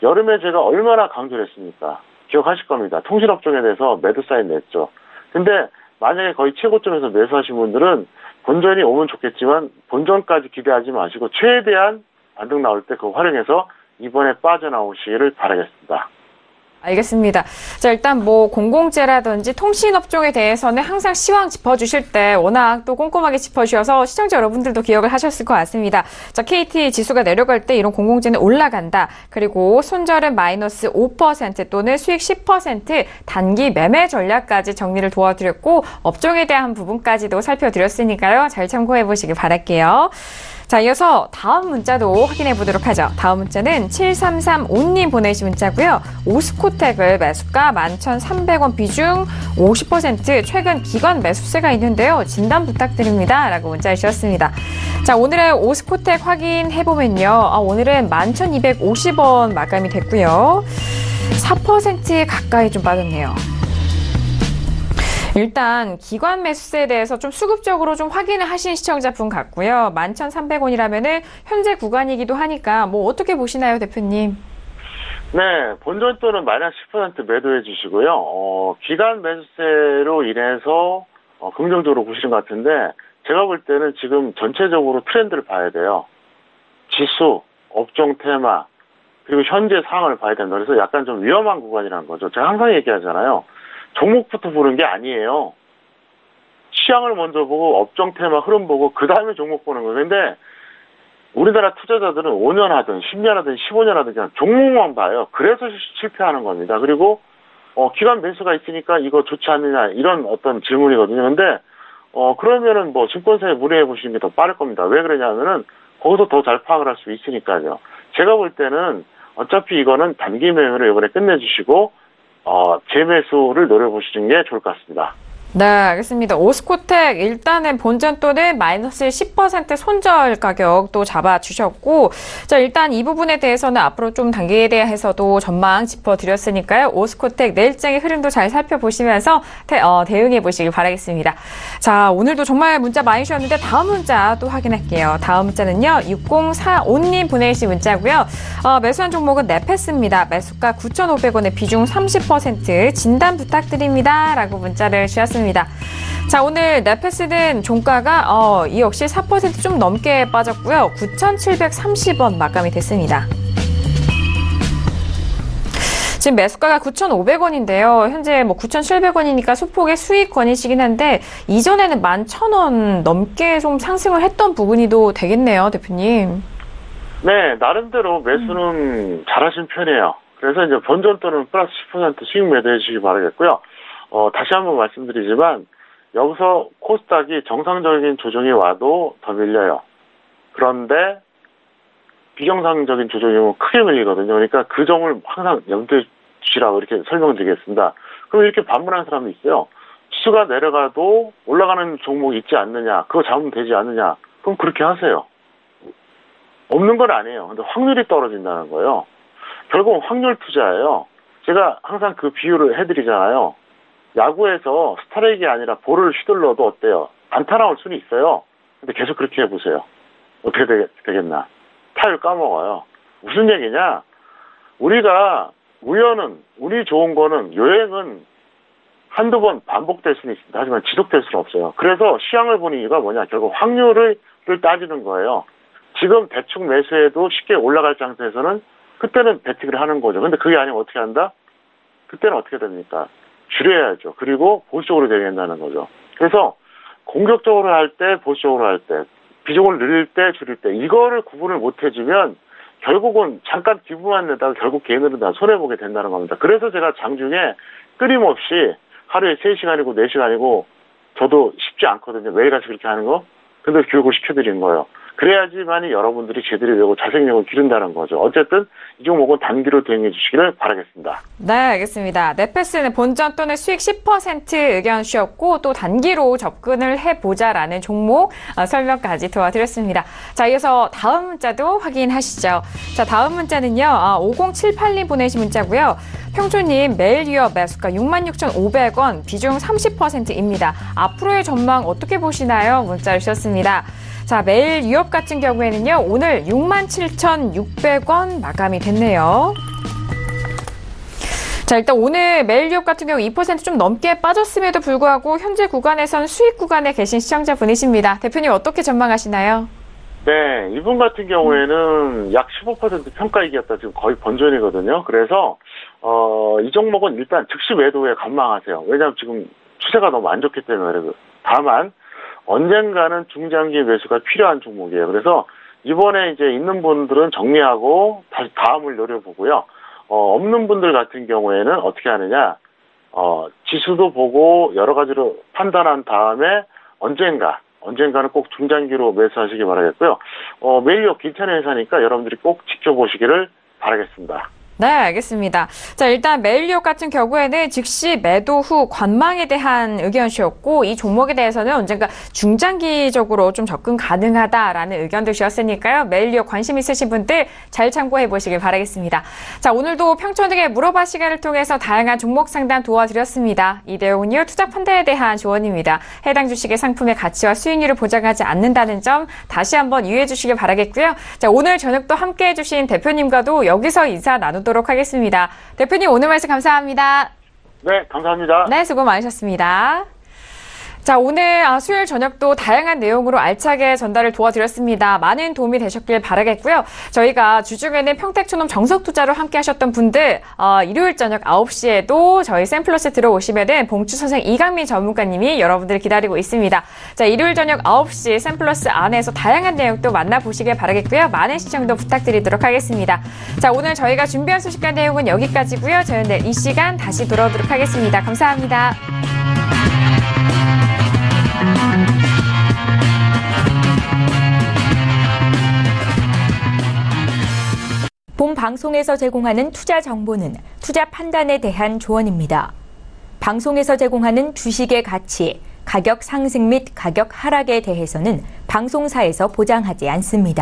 여름에 제가 얼마나 강조를 했습니까? 기억하실 겁니다. 통신업종에 대해서 매도 사인 냈죠. 근데 만약에 거의 최고점에서 매수하신 분들은 본전이 오면 좋겠지만 본전까지 기대하지 마시고 최대한 반등 나올 때 그거 활용해서 이번에 빠져나오시기를 바라겠습니다. 알겠습니다. 자, 일단 공공재라든지 통신업종에 대해서는 항상 시황 짚어주실 때 워낙 또 꼼꼼하게 짚어주셔서 시청자 여러분들도 기억을 하셨을 것 같습니다. 자, KT 지수가 내려갈 때 이런 공공재는 올라간다. 그리고 손절은 마이너스 5% 또는 수익 10% 단기 매매 전략까지 정리를 도와드렸고 업종에 대한 부분까지도 살펴드렸으니까요. 잘 참고해 보시길 바랄게요. 자, 이어서 다음 문자도 확인해 보도록 하죠. 다음 문자는 7335님 보내주신 문자고요. 오스코텍을 매수가 11,300원 비중 50% 최근 기관 매수세가 있는데요. 진단 부탁드립니다. 라고 문자 주셨습니다. 자, 오늘의 오스코텍 확인해 보면요. 오늘은 11,250원 마감이 됐고요. 4% 가까이 좀 빠졌네요. 일단 기관 매수세에 대해서 좀 수급적으로 좀 확인을 하신 시청자분 같고요. 11,300원이라면은 현재 구간이기도 하니까 어떻게 보시나요, 대표님? 네, 본전 또는 마이너스 10% 매도해 주시고요. 기간 매수세로 인해서 긍정적으로 보시는 것 같은데 제가 볼 때는 지금 전체적으로 트렌드를 봐야 돼요. 지수, 업종 테마, 그리고 현재 상황을 봐야 된다. 그래서 약간 좀 위험한 구간이라는 거죠. 제가 항상 얘기하잖아요. 종목부터 보는 게 아니에요. 시장을 먼저 보고 업종 테마 흐름 보고 그 다음에 종목 보는 거예요. 근데 우리나라 투자자들은 5년 하든 10년 하든 15년 하든 그냥 종목만 봐요. 그래서 실패하는 겁니다. 그리고 기관 매수가 있으니까 이거 좋지 않느냐 이런 어떤 질문이거든요. 근데 그러면은 뭐 증권사에 문의해 보시는 게 더 빠를 겁니다. 왜 그러냐면은 거기서 더 잘 파악을 할 수 있으니까요. 제가 볼 때는 어차피 이거는 단기 매매로 이번에 끝내주시고 재매수를 노려보시는 게 좋을 것 같습니다. 네, 알겠습니다. 오스코텍 일단은 본전 또는 마이너스 10% 손절 가격 또 잡아주셨고, 자, 일단 이 부분에 대해서는 앞으로 좀 단기에 대해서도 전망 짚어드렸으니까요. 오스코텍 내일장의 흐름도 잘 살펴보시면서 대응해 보시길 바라겠습니다. 자, 오늘도 정말 문자 많이 주셨는데 다음 문자 또 확인할게요. 다음 문자는요, 6045님 보내주신 문자고요. 매수한 종목은 네페스입니다. 매수가 9,500원에 비중 30% 진단 부탁드립니다. 라고 문자를 주셨습니다. 자, 오늘 네페스는 종가가 이 역시 4% 좀 넘게 빠졌고요. 9,730원 마감이 됐습니다. 지금 매수가가 9,500원인데요. 현재 뭐 9,700원이니까 소폭의 수익권이시긴 한데 이전에는 11,000원 넘게 좀 상승을 했던 부분이 또 되겠네요, 대표님. 네, 나름대로 매수는 잘하신 편이에요. 그래서 이제 본전 또는 플러스 10% 수익 매도해 주시기 바라겠고요. 다시 한번 말씀드리지만 여기서 코스닥이 정상적인 조정이 와도 더 밀려요. 그런데 비정상적인 조정이면 크게 밀리거든요. 그러니까 그 점을 항상 염두에 두시라고 이렇게 설명드리겠습니다. 그럼 이렇게 반문하는 사람이 있어요. 지수가 내려가도 올라가는 종목이 있지 않느냐, 그거 잡으면 되지 않느냐, 그럼 그렇게 하세요. 없는 건 아니에요. 근데 확률이 떨어진다는 거예요. 결국은 확률 투자예요. 제가 항상 그 비유를 해드리잖아요. 야구에서 스트라이크가 아니라 볼을 휘둘러도 어때요? 안타 나올 수는 있어요. 근데 계속 그렇게 해보세요. 어떻게 되겠나? 타율 까먹어요. 무슨 얘기냐? 우리가 운이 좋은 거는 여행은 한두 번 반복될 수는 있습니다. 하지만 지속될 수는 없어요. 그래서 시장을 보는 이유가 뭐냐? 결국 확률을 따지는 거예요. 지금 대충 매수해도 쉽게 올라갈 장소에서는 그때는 베팅을 하는 거죠. 근데 그게 아니면 어떻게 한다? 그때는 어떻게 됩니까? 줄여야죠. 그리고 보수적으로 대응한다는 거죠. 그래서 공격적으로 할 때, 보수적으로 할 때, 비중을 늘릴 때, 줄일 때 이거를 구분을 못 해주면 결국은 잠깐 기부만 내다가 결국 개인들은 다 손해보게 된다는 겁니다. 그래서 제가 장중에 끊임없이 하루에 3시간이고 4시간이고 저도 쉽지 않거든요. 매일 같이 그렇게 하는 거. 근데 교육을 시켜드리는 거예요. 그래야지만이 여러분들이 제대로 외고 자생력을 기른다는 거죠. 어쨌든 이 종목은 단기로 대응해 주시기를 바라겠습니다. 네, 알겠습니다. 네페스는 본전 또는 수익 10% 의견 주셨고 또 단기로 접근을 해보자라는 종목 설명까지 도와드렸습니다. 자, 이어서 다음 문자도 확인하시죠. 자, 다음 문자는요. 5078님 보내신 문자고요. 평조님 매일 유업 매수가 66,500원 비중 30%입니다. 앞으로의 전망 어떻게 보시나요? 문자를 주셨습니다. 자, 매일 유업 같은 경우에는요, 오늘 67,600원 마감이 됐네요. 자, 일단 오늘 매일 유업 같은 경우 2% 좀 넘게 빠졌음에도 불구하고 현재 구간에서는 수익 구간에 계신 시청자분이십니다. 대표님 어떻게 전망하시나요? 네, 이분 같은 경우에는 약 15% 평가이익이었다 지금 거의 번전이거든요. 그래서 이 종목은 일단 즉시 매도에 관망하세요. 왜냐하면 지금 추세가 너무 안 좋기 때문에 그래도. 다만 언젠가는 중장기 매수가 필요한 종목이에요. 그래서 이번에 이제 있는 분들은 정리하고 다시 다음을 노려보고요. 없는 분들 같은 경우에는 어떻게 하느냐, 지수도 보고 여러 가지로 판단한 다음에 언젠가는 꼭 중장기로 매수하시기 바라겠고요. 매일 괜찮은 회사니까 여러분들이 꼭 지켜보시기를 바라겠습니다. 네, 알겠습니다. 자, 일단 매일유업 같은 경우에는 즉시 매도 후 관망에 대한 의견 주셨고 이 종목에 대해서는 언젠가 중장기적으로 좀 접근 가능하다라는 의견도 주셨으니까요. 매일유업 관심 있으신 분들 잘 참고해 보시길 바라겠습니다. 자, 오늘도 평촌등의 물어봐 시간을 통해서 다양한 종목 상담 도와드렸습니다. 이 내용은요, 투자 판단에 대한 조언입니다. 해당 주식의 상품의 가치와 수익률을 보장하지 않는다는 점 다시 한번 유의해 주시길 바라겠고요. 자, 오늘 저녁도 함께해 주신 대표님과도 여기서 인사 나누도록 하겠습니다. 대표님 오늘 말씀 감사합니다. 네, 감사합니다. 네, 수고 많으셨습니다. 자, 오늘 수요일 저녁도 다양한 내용으로 알차게 전달을 도와드렸습니다. 많은 도움이 되셨길 바라겠고요. 저희가 주중에는 평택초놈 정석투자로 함께 하셨던 분들 일요일 저녁 9시에도 저희 샘플러스 들어오시면은 봉추 선생 이강민 전문가님이 여러분들 기다리고 있습니다. 자, 일요일 저녁 9시 샘플러스 안에서 다양한 내용 또 만나보시길 바라겠고요. 많은 시청도 부탁드리도록 하겠습니다. 자, 오늘 저희가 준비한 소식과 내용은 여기까지고요. 저희는 내일 이 시간 다시 돌아오도록 하겠습니다. 감사합니다. 본 방송에서 제공하는 투자 정보는 투자 판단에 대한 조언입니다. 방송에서 제공하는 주식의 가치, 가격 상승 및 가격 하락에 대해서는 방송사에서 보장하지 않습니다.